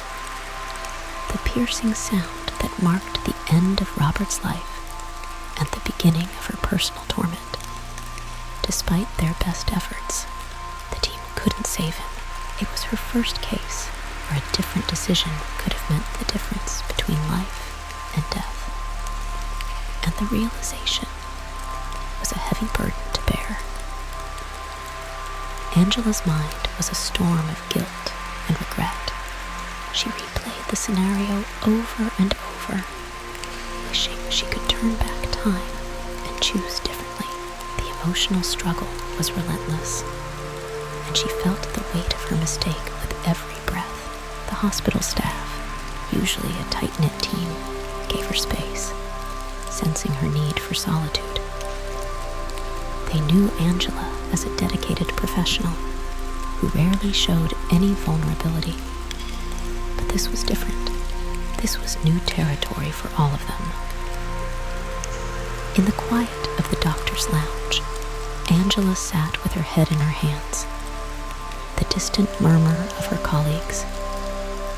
the piercing sound that marked the end of Robert's life and the beginning of her personal torment. Despite their best efforts, the team couldn't save him. It was her first case where a different decision could have meant the difference between life and death. And the realization was a heavy burden to bear. Angela's mind was a storm of guilt and regret. She replayed the scenario over and over, wishing she could turn back time and choose differently. The emotional struggle was relentless, and she felt the weight of her mistake with every breath. The hospital staff, usually a tight-knit team, gave her space, sensing her need for solitude. They knew Angela as a dedicated professional who rarely showed any vulnerability. But this was different. This was new territory for all of them. In the quiet of the doctor's lounge, Angela sat with her head in her hands. The distant murmur of her colleagues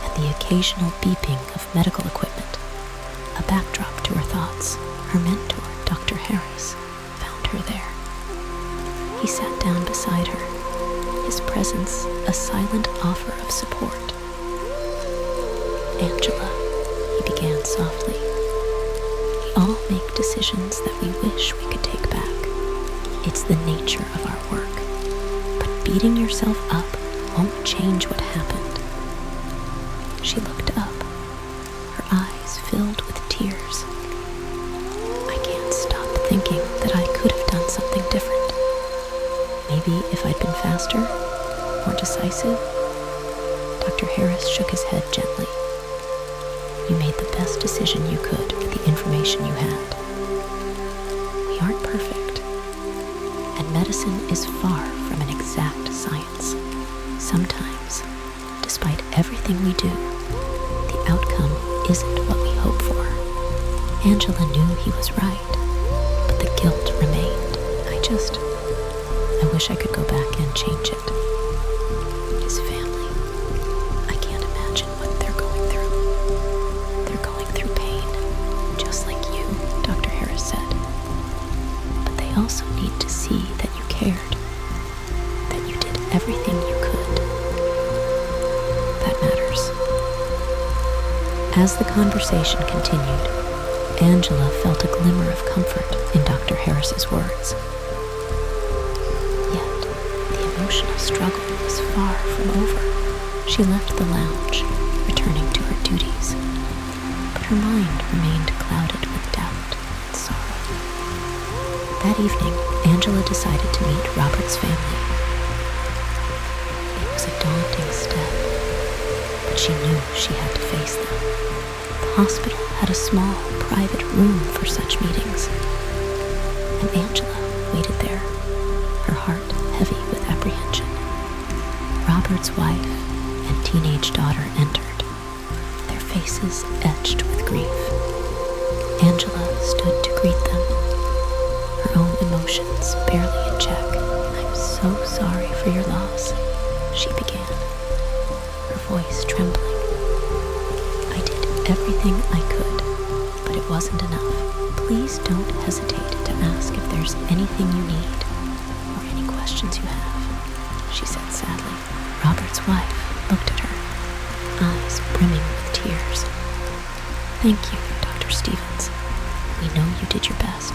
and the occasional beeping of medical equipment, a backdrop to her thoughts. Her mentor, Dr. Harris, found her there. He sat down beside her, his presence a silent offer of support. "Angela," he began softly, "we all make decisions that we wish we could take back. It's the nature of our work. But beating yourself up won't change what happened." She looked up, her eyes filled with tears. "I can't stop thinking that I could have done something different. Maybe if I'd been faster, more decisive." Dr. Harris shook his head gently. "You made the best decision you could with the information you had. We aren't perfect, and medicine is far from an exact science. Sometimes, despite everything we do, the outcome isn't what we hope for." Angela knew he was right, but the guilt remained. I wish I could go back and change it. His family, I can't imagine what they're going through. They're going through pain, just like you, Dr. Harris said. But they also need to see that you cared, that you did everything you could. That matters. As the conversation continued, Angela felt a glimmer of comfort in Dr. Harris's words. Yet, the emotional struggle was far from over. She left the lounge, returning to her duties, but her mind remained clouded with doubt and sorrow. That evening, Angela decided to meet Robert's family. It was a daunting step, but she knew she had to face them. The hospital had a small, private room for such meetings, and Angela waited there, her heart heavy with apprehension. Robert's wife and teenage daughter entered, their faces etched with grief. Angela stood to greet them, her own emotions barely in check. "I'm so sorry for your loss," she began, her voice trembling. "I did everything I could, but it wasn't enough. Please don't hesitate to ask if there's anything you need or any questions you have," she said sadly. Robert's wife looked at her, eyes brimming with tears. "Thank you, Dr. Stevens. We know you did your best.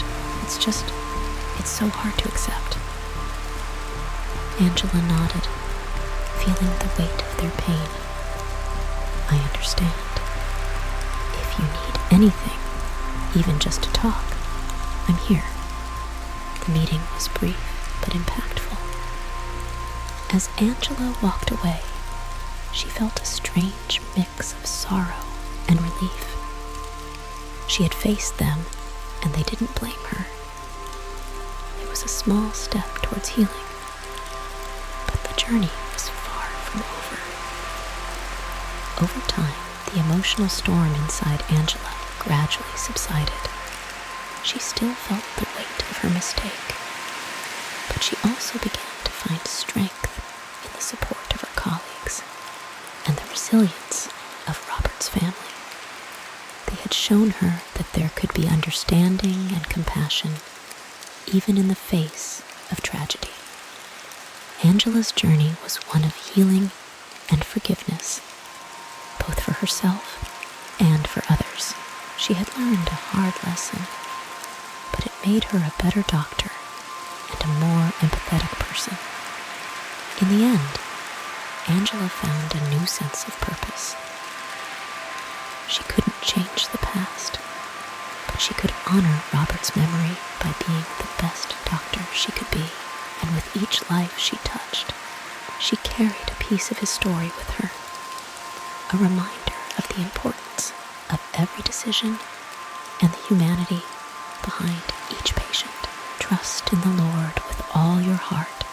It's so hard to accept." Angela nodded, feeling the weight of their pain. "I understand. If you need anything, even just to talk, I'm here." The meeting was brief but impactful. As Angela walked away, she felt a strange mix of sorrow and relief. She had faced them, and they didn't blame her. It was a small step towards healing, but the journey was far from over. Over time, the emotional storm inside Angela gradually subsided. She still felt the weight of her mistake, but she also began to find strength in the support of her colleagues and the resilience of Robert's family. They had shown her that there could be understanding and compassion even in the face of tragedy. Angela's journey was one of healing and forgiveness, both for herself and for others. She had learned a hard lesson, but it made her a better doctor and a more empathetic person. In the end, Angela found a new sense of purpose. She couldn't change the past, but she could honor Robert's memory by being the best doctor she could be. And with each life she touched, she carried a piece of his story with her, a reminder of the importance of every decision and the humanity behind each patient. Trust in the Lord with all your heart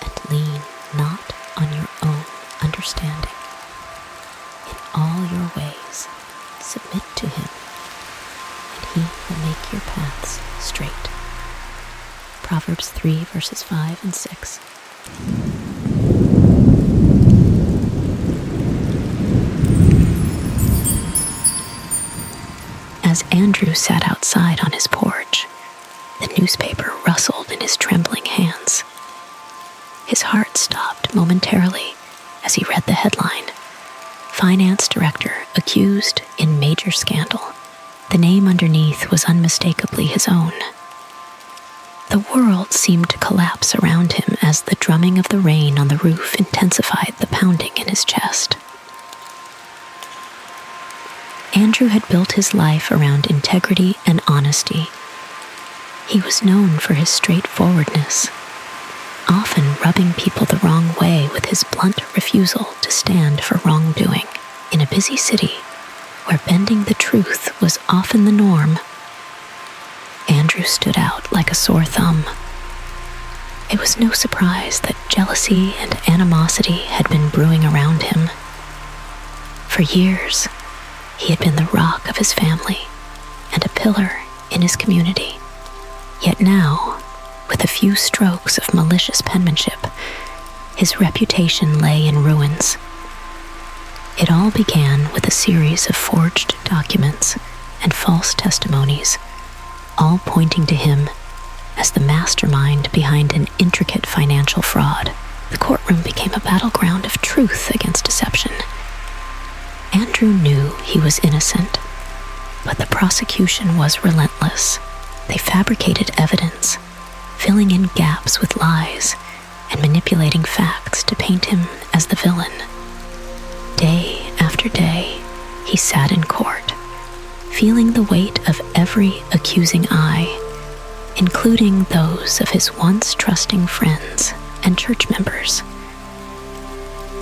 and lean not on your own understanding. In all your ways, submit to him, and he will make your paths straight. Proverbs 3 verses 5 and 6. As Andrew sat outside on his porch, the newspaper rustled in his trembling hands. His heart stopped momentarily as he read the headline, "Finance Director Accused in Major Scandal." The name underneath was unmistakably his own. The world seemed to collapse around him as the drumming of the rain on the roof intensified the pounding in his chest. Andrew had built his life around integrity and honesty. He was known for his straightforwardness, often rubbing people the wrong way with his blunt refusal to stand for wrongdoing. In a busy city where bending the truth was often the norm, Andrew stood out like a sore thumb. It was no surprise that jealousy and animosity had been brewing around him. For years, he had been the rock of his family and a pillar in his community. Yet now, with a few strokes of malicious penmanship, his reputation lay in ruins. It all began with a series of forged documents and false testimonies, all pointing to him as the mastermind behind an intricate financial fraud. The courtroom became a battleground of truth against deception. Andrew knew he was innocent, but the prosecution was relentless. They fabricated evidence, filling in gaps with lies and manipulating facts to paint him as the villain. Day after day, he sat in court, feeling the weight of every accusing eye, including those of his once trusting friends and church members.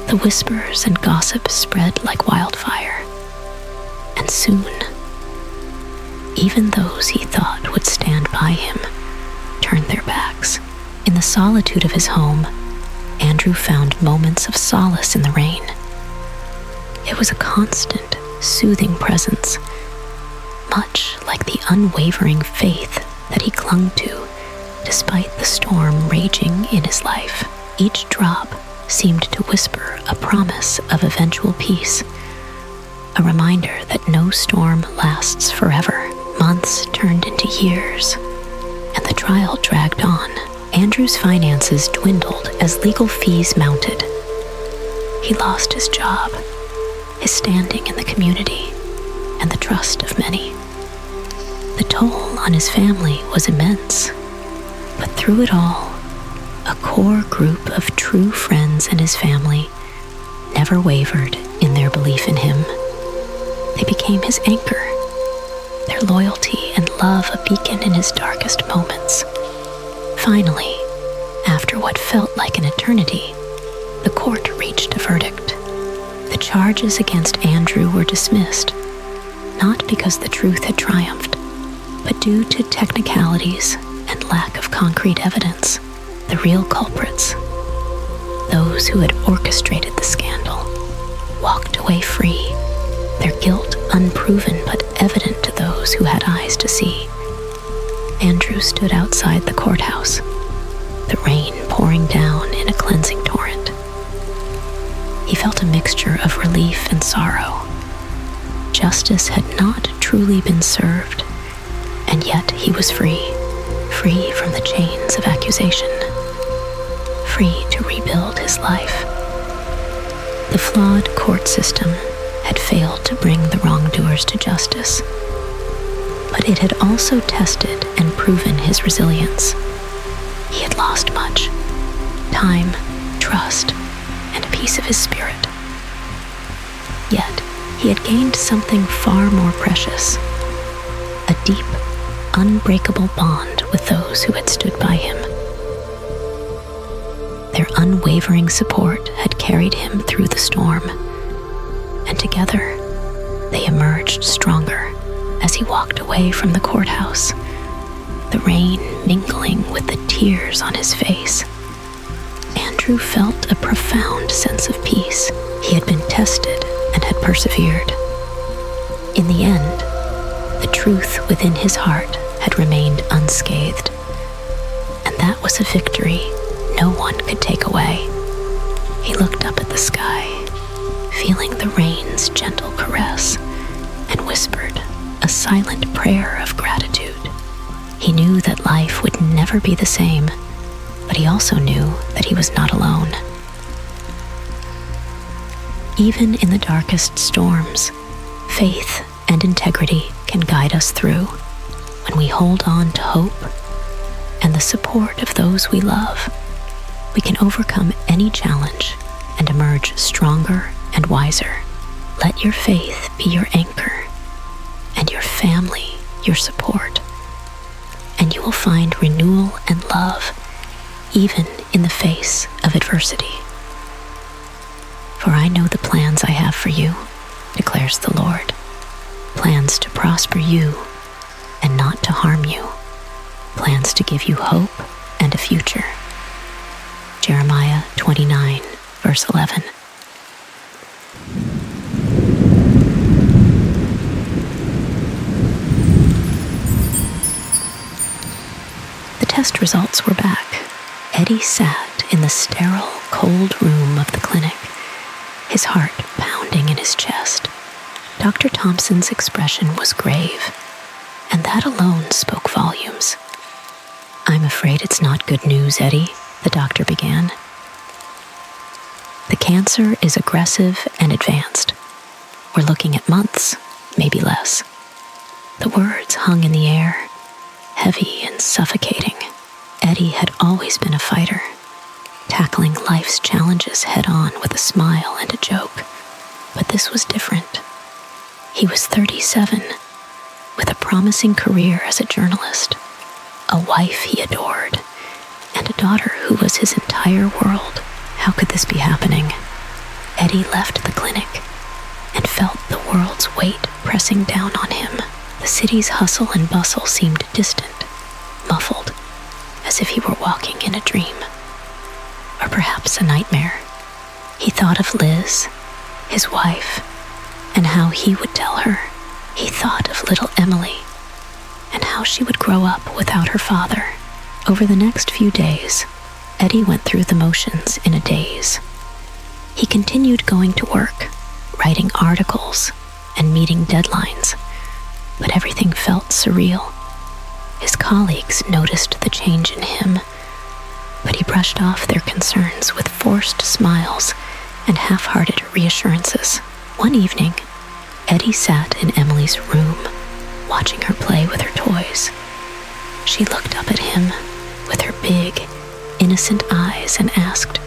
The whispers and gossip spread like wildfire, and soon, even those he thought would stand by him turned their backs. In the solitude of his home, Andrew found moments of solace in the rain. It was a constant, soothing presence, much like the unwavering faith that he clung to despite the storm raging in his life. Each drop seemed to whisper a promise of eventual peace, a reminder that no storm lasts forever. Months turned into years, and the trial dragged on. Andrew's finances dwindled as legal fees mounted. He lost his job, his standing in the community, and the trust of many. The toll on his family was immense, but through it all, a core group of true friends and his family never wavered in their belief in him. They became his anchor, their loyalty and love a beacon in his darkest moments. Finally, after what felt like an eternity, the court reached a verdict. The charges against Andrew were dismissed, not because the truth had triumphed, but due to technicalities and lack of concrete evidence. The real culprits, those who had orchestrated the scandal, walked away free, their guilt unproven but evident to those who had eyes to see. Andrew stood outside the courthouse, the rain pouring down in a cleansing torrent. He felt a mixture of relief and sorrow. Justice had not truly been served, and yet he was free from the chains of accusation, free to rebuild his life. The flawed court system had failed to bring the wrongdoers to justice, but it had also tested and proven his resilience. He had lost much: time, trust, and a piece of his spirit. Yet, he had gained something far more precious: a deep, unbreakable bond with those who had stood by him. Their unwavering support had carried him through the storm, and together They emerged stronger as he walked away from the courthouse, the rain mingling with the tears on his face. Andrew felt a profound sense of peace. He had been tested and had persevered. In the end, the truth within his heart had remained unscathed, and that was a victory no one could take away. He looked up at the sky, feeling the rain's gentle caress, and whispered a silent prayer of gratitude. He knew that life would never be the same, but he also knew that he was not alone. Even in the darkest storms, faith and integrity can guide us through when we hold on to hope and the support of those we love. We can overcome any challenge and emerge stronger and wiser. Let your faith be your anchor and your family your support, and you will find renewal and love even in the face of adversity. For I know the plans I have for you, declares the Lord, plans to prosper you and not to harm you, plans to give you hope and a future. Jeremiah 29, verse 11. The test results were back. Eddie sat in the sterile, cold room of the clinic, his heart pounding in his chest. Dr. Thompson's expression was grave, and that alone spoke volumes. "I'm afraid it's not good news, Eddie," the doctor began. "The cancer is aggressive and advanced. We're looking at months, maybe less." The words hung in the air, heavy and suffocating. Eddie had always been a fighter, tackling life's challenges head-on with a smile and a joke. But this was different. He was 37, with a promising career as a journalist, a wife he adored, and a daughter who was his entire world. How could this be happening? Eddie left the clinic and felt the world's weight pressing down on him. The city's hustle and bustle seemed distant, muffled, as if he were walking in a dream, or perhaps a nightmare. He thought of Liz, his wife, and how he would tell her. He thought of little Emily, and how she would grow up without her father. Over the next few days, Eddie went through the motions in a daze. He continued going to work, writing articles, and meeting deadlines, but everything felt surreal. His colleagues noticed the change in him, but he brushed off their concerns with forced smiles and half-hearted reassurances. One evening, Eddie sat in Emily's room, watching her play with her toys. She looked up at him with her big, innocent eyes and asked,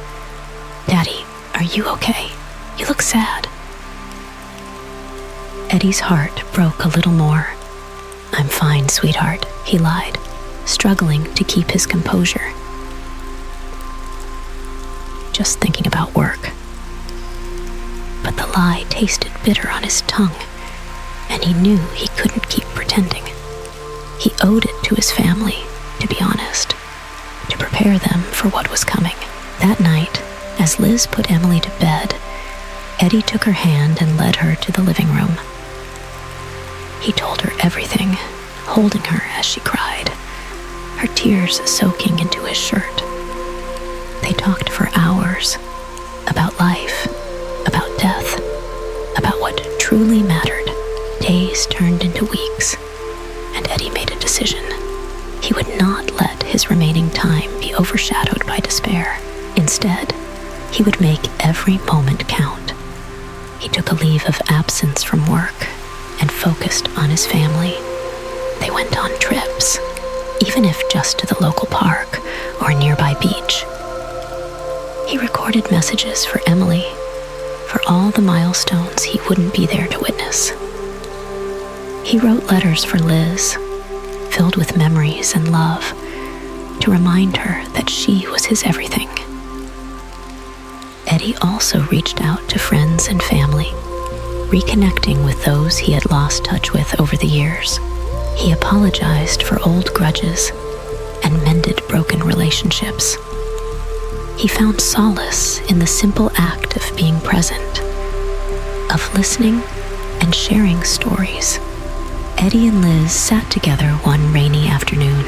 "Daddy, are you okay? You look sad." Eddie's heart broke a little more. "I'm fine, sweetheart," he lied, struggling to keep his composure. "Just thinking about work." But the lie tasted bitter on his tongue, and he knew he couldn't keep pretending. He owed it to his family, to be honest, to prepare them for what was coming. That night, as Liz put Emily to bed, Eddie took her hand and led her to the living room. He told her everything, holding her as she cried, her tears soaking into his shirt. They talked for hours about life, about death, about what truly mattered. Days turned into weeks, and Eddie made a decision. He would not let his remaining time be overshadowed by despair. Instead, he would make every moment count. He took a leave of absence from work and focused on his family. They went on trips, even if just to the local park or a nearby beach. He recorded messages for Emily, for all the milestones he wouldn't be there to witness. He wrote letters for Liz, filled with memories and love, to remind her that she was his everything. Eddie also reached out to friends and family, reconnecting with those he had lost touch with over the years. He apologized for old grudges and mended broken relationships. He found solace in the simple act of being present, of listening and sharing stories. Eddie and Liz sat together one rainy afternoon,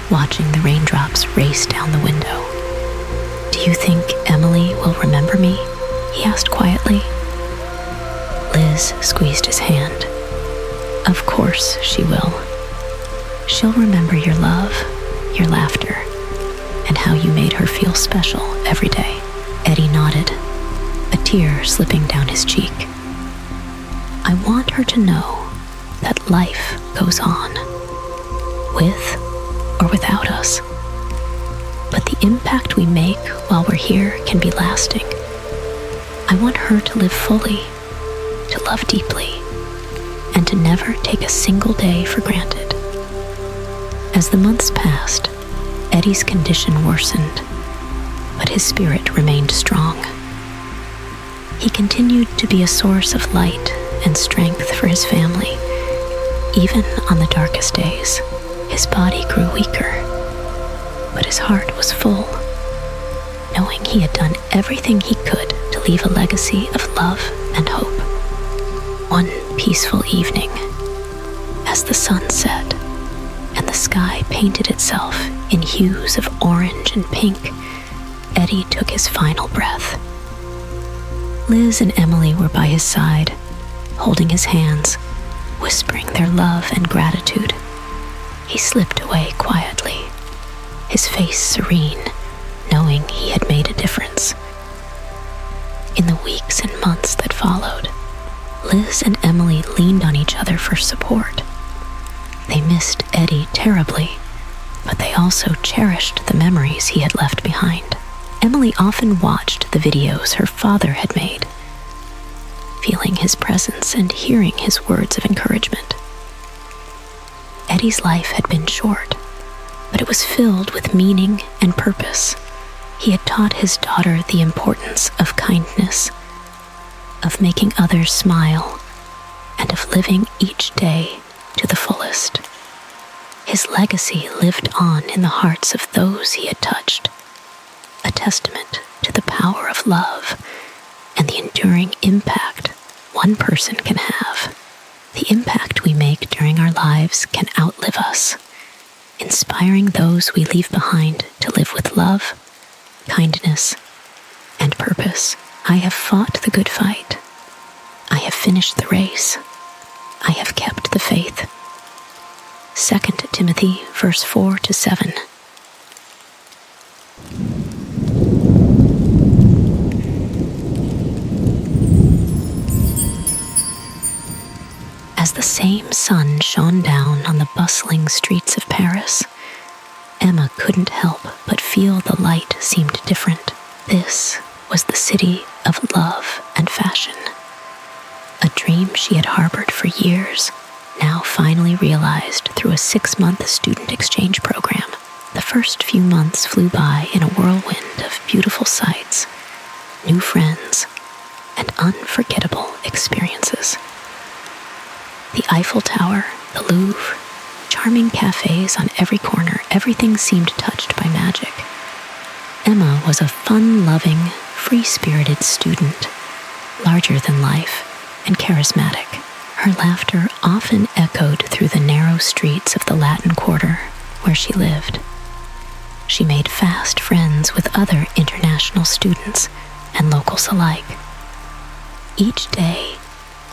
watching the raindrops race down the window. "Do you think Emily will remember me?" he asked quietly. Liz squeezed his hand. "Of course she will. She'll remember your love, your laughter, and how you made her feel special every day." Eddie nodded, a tear slipping down his cheek. "I want her to know that life goes on, with or without us. But the impact we make while we're here can be lasting. I want her to live fully, to love deeply, and to never take a single day for granted." As the months passed, Eddie's condition worsened, but his spirit remained strong. He continued to be a source of light and strength for his family. Even on the darkest days, his body grew weaker, but his heart was full, knowing he had done everything he could to leave a legacy of love and hope. One peaceful evening, as the sun set and the sky painted itself in hues of orange and pink, Eddie took his final breath. Liz and Emily were by his side, holding his hands, whispering their love and gratitude. He slipped away quietly, his face serene, knowing he had made a difference. In the weeks and months that followed, Liz and Emily leaned on each other for support. They missed Eddie terribly, but they also cherished the memories he had left behind. Emily often watched the videos her father had made, feeling his presence and hearing his words of encouragement. Eddie's life had been short, but it was filled with meaning and purpose. He had taught his daughter the importance of kindness, of making others smile, and of living each day to the fullest. His legacy lived on in the hearts of those he had touched, a testament to the power of love and the enduring impact one person can have. The impact we make during our lives can outlive us, inspiring those we leave behind to live with love, kindness, and purpose. I have fought the good fight. I have finished the race. I have kept the faith. 2 Timothy verse 4-7. As the same sun shone down on the bustling streets of Paris, Emma couldn't help but feel the light seemed different. This was the city of love and fashion. A dream she had harbored for years, now finally realized through a 6-month student exchange program. The first few months flew by in a whirlwind of beautiful sights, new friends, and unforgettable experiences. The Eiffel Tower, the Louvre, charming cafes on every corner, everything seemed touched by magic. Emma was a fun-loving, free-spirited student, larger than life and charismatic. Her laughter often echoed through the narrow streets of the Latin Quarter where she lived. She made fast friends with other international students and locals alike. Each day,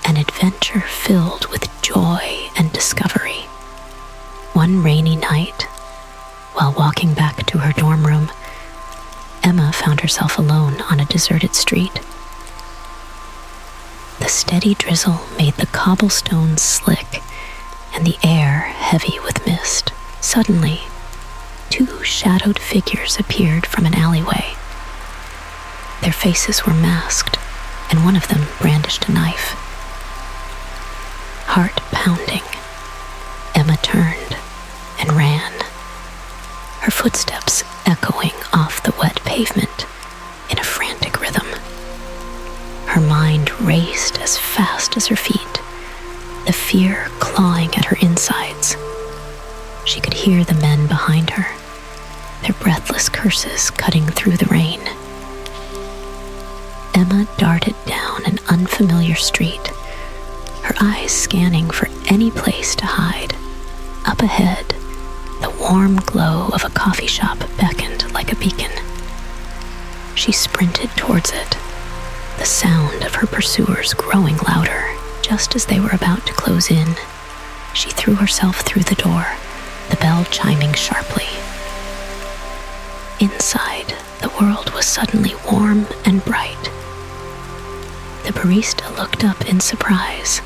an adventure filled with joy and discovery. One rainy night, while walking back to her dorm room, Emma found herself alone on a deserted street. The steady drizzle made the cobblestones slick and the air heavy with mist. Suddenly, 2 shadowed figures appeared from an alleyway. Their faces were masked, and one of them brandished a knife. Heart pounding, Emma turned and ran, her footsteps echoing off the wet pavement in a frantic rhythm. Her mind raced as fast as her feet, the fear clawing at her insides. She could hear the men behind her, their breathless curses cutting through the rain. Emma darted down an unfamiliar street, her eyes scanning for any place to hide. Up ahead, the warm glow of a coffee shop beckoned like a beacon. She sprinted towards it, the sound of her pursuers growing louder. Just as they were about to close in, she threw herself through the door, the bell chiming sharply. Inside, the world was suddenly warm and bright. The barista looked up in surprise,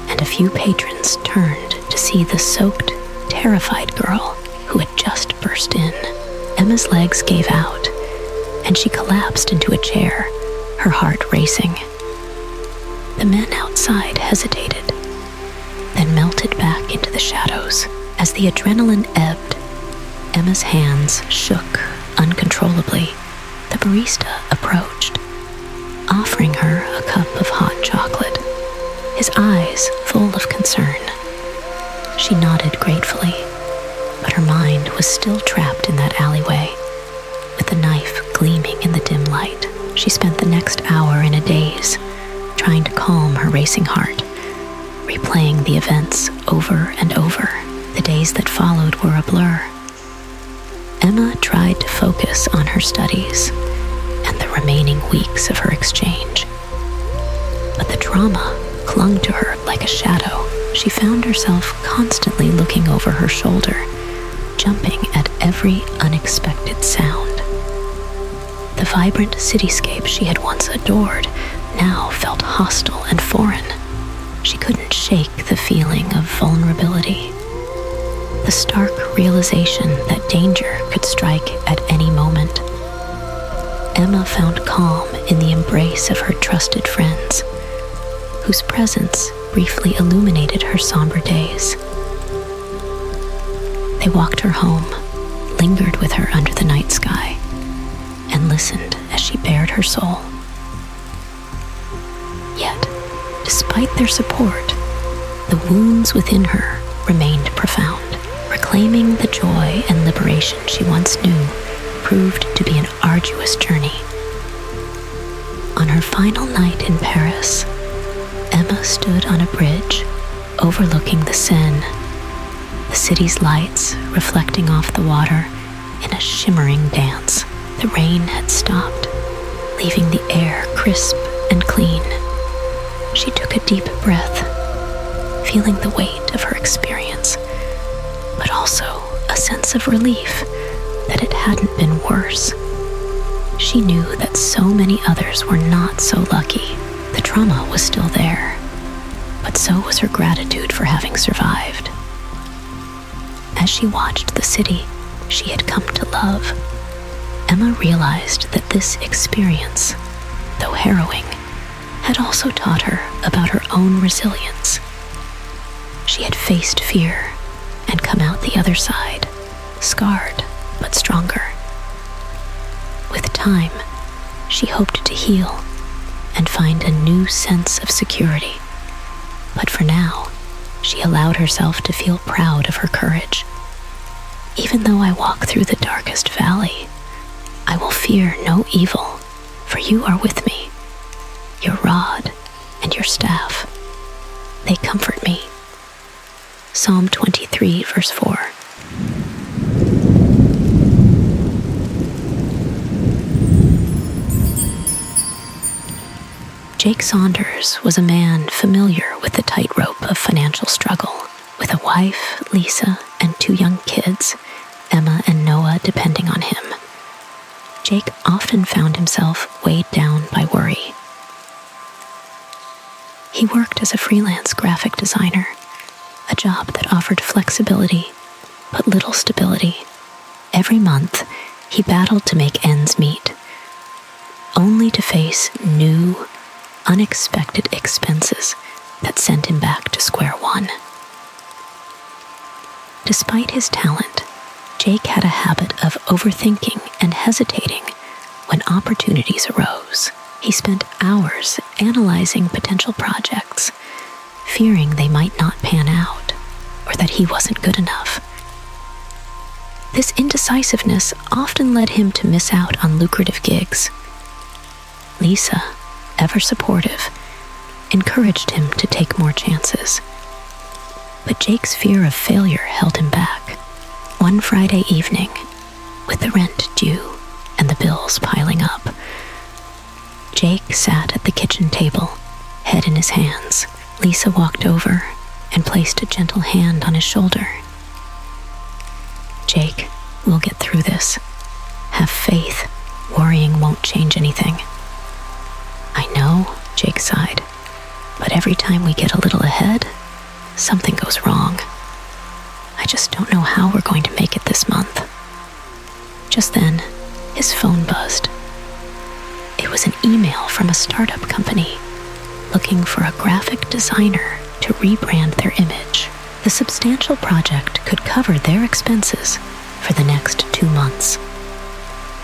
and a few patrons turned to see the soaked, terrified girl who had just burst in. Emma's legs gave out, and she collapsed into a chair, her heart racing. The men outside hesitated, then melted back into the shadows. As the adrenaline ebbed, Emma's hands shook uncontrollably. The barista approached, offering her a cup of hot chocolate, his eyes full of concern. She nodded gratefully, but her mind was still trapped in that alleyway, with the knife gleaming in the dim light. She spent the next hour in a daze, trying to calm her racing heart, replaying the events over and over. The days that followed were a blur. Emma tried to focus on her studies and the remaining weeks of her exchange, but the trauma clung to her like a shadow. She found herself constantly looking over her shoulder, jumping at every unexpected sound. The vibrant cityscape she had once adored now felt hostile and foreign. She couldn't shake the feeling of vulnerability, the stark realization that danger could strike at any moment. Emma found calm in the embrace of her trusted friends, whose presence briefly illuminated her somber days. They walked her home, lingered with her under the night sky, and listened as she bared her soul. Yet, despite their support, the wounds within her remained profound. Reclaiming the joy and liberation she once knew proved to be an arduous journey. On her final night in Paris, Emma stood on a bridge overlooking the Seine, the city's lights reflecting off the water in a shimmering dance. The rain had stopped, leaving the air crisp and clean. She took a deep breath, feeling the weight of her experience, but also a sense of relief that it hadn't been worse. She knew that so many others were not so lucky. The trauma was still there, but so was her gratitude for having survived. As she watched the city she had come to love, Emma realized that this experience, though harrowing, had also taught her about her own resilience. She had faced fear and come out the other side, scarred but stronger. With time, she hoped to heal and find a new sense of security. But for now, she allowed herself to feel proud of her courage. Even though I walk through the darkest valley, I will fear no evil, for you are with me. Your rod and your staff, they comfort me. Psalm 23, verse 4. Jake Saunders was a man familiar with the tightrope of financial struggle. With a wife, Lisa, and 2 young kids, Emma and Noah, depending on him, Jake often found himself weighed down by worry. He worked as a freelance graphic designer, a job that offered flexibility but little stability. Every month, he battled to make ends meet, only to face new, unexpected expenses that sent him back to square one. Despite his talent, Jake had a habit of overthinking and hesitating when opportunities arose. He spent hours analyzing potential projects, fearing they might not pan out or that he wasn't good enough. This indecisiveness often led him to miss out on lucrative gigs. Lisa, ever supportive, encouraged him to take more chances. But Jake's fear of failure held him back. One Friday evening, with the rent due and the bills piling up, Jake sat at the kitchen table, head in his hands. Lisa walked over and placed a gentle hand on his shoulder. "Jake, we'll get through this. Have faith. Worrying won't change anything." "I know," Jake sighed, "but every time we get a little ahead, something goes wrong. I just don't know how we're going to make it this month." Just then, his phone buzzed. It was an email from a startup company looking for a graphic designer to rebrand their image. The substantial project could cover their expenses for the next 2 months.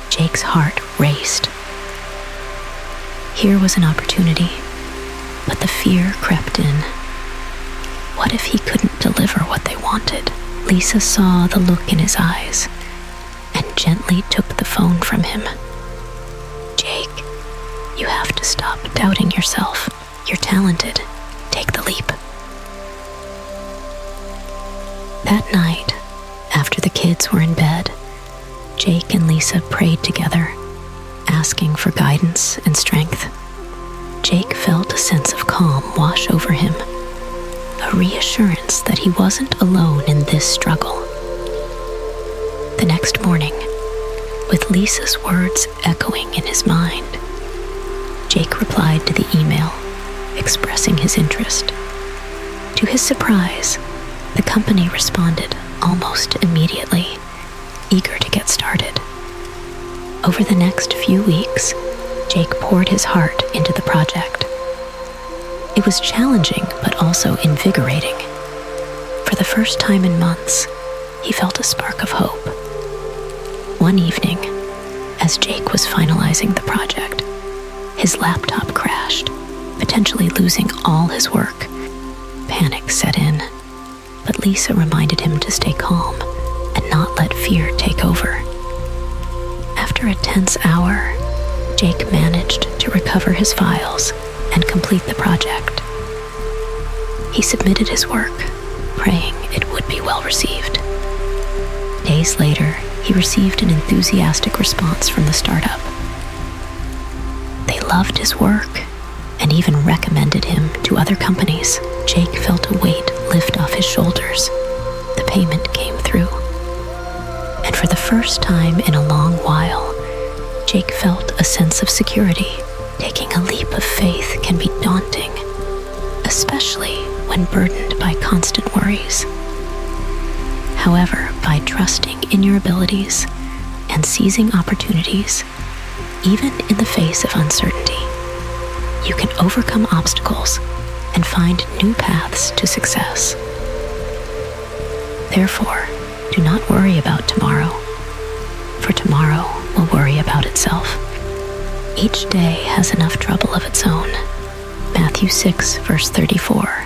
Jake's heart raced. Here was an opportunity, but the fear crept in. What if he couldn't deliver what they wanted? Lisa saw the look in his eyes and gently took the phone from him. "Jake, you have to stop doubting yourself. You're talented. Take the leap." That night, after the kids were in bed, Jake and Lisa prayed together, asking for guidance and strength. Jake felt a sense of calm wash over him, a reassurance that he wasn't alone in this struggle. The next morning, with Lisa's words echoing in his mind, Jake replied to the email, expressing his interest. To his surprise, the company responded almost immediately, eager to get started. Over the next few weeks, Jake poured his heart into the project. It was challenging, but also invigorating. For the first time in months, he felt a spark of hope. One evening, as Jake was finalizing the project, his laptop crashed, potentially losing all his work. Panic set in, but Lisa reminded him to stay calm and not let fear take over. After a tense hour, Jake managed to recover his files and complete the project. He submitted his work, praying it would be well received. Days later, he received an enthusiastic response from the startup. They loved his work and even recommended him to other companies. Jake felt a weight lift off his shoulders. The payment came through. And for the first time in a long while, Jake felt a sense of security. Taking a leap of faith can be daunting, especially when burdened by constant worries. However, by trusting in your abilities and seizing opportunities, even in the face of uncertainty, you can overcome obstacles and find new paths to success. Therefore, do not worry about tomorrow, for tomorrow will worry about itself. Each day has enough trouble of its own. Matthew 6, verse 34.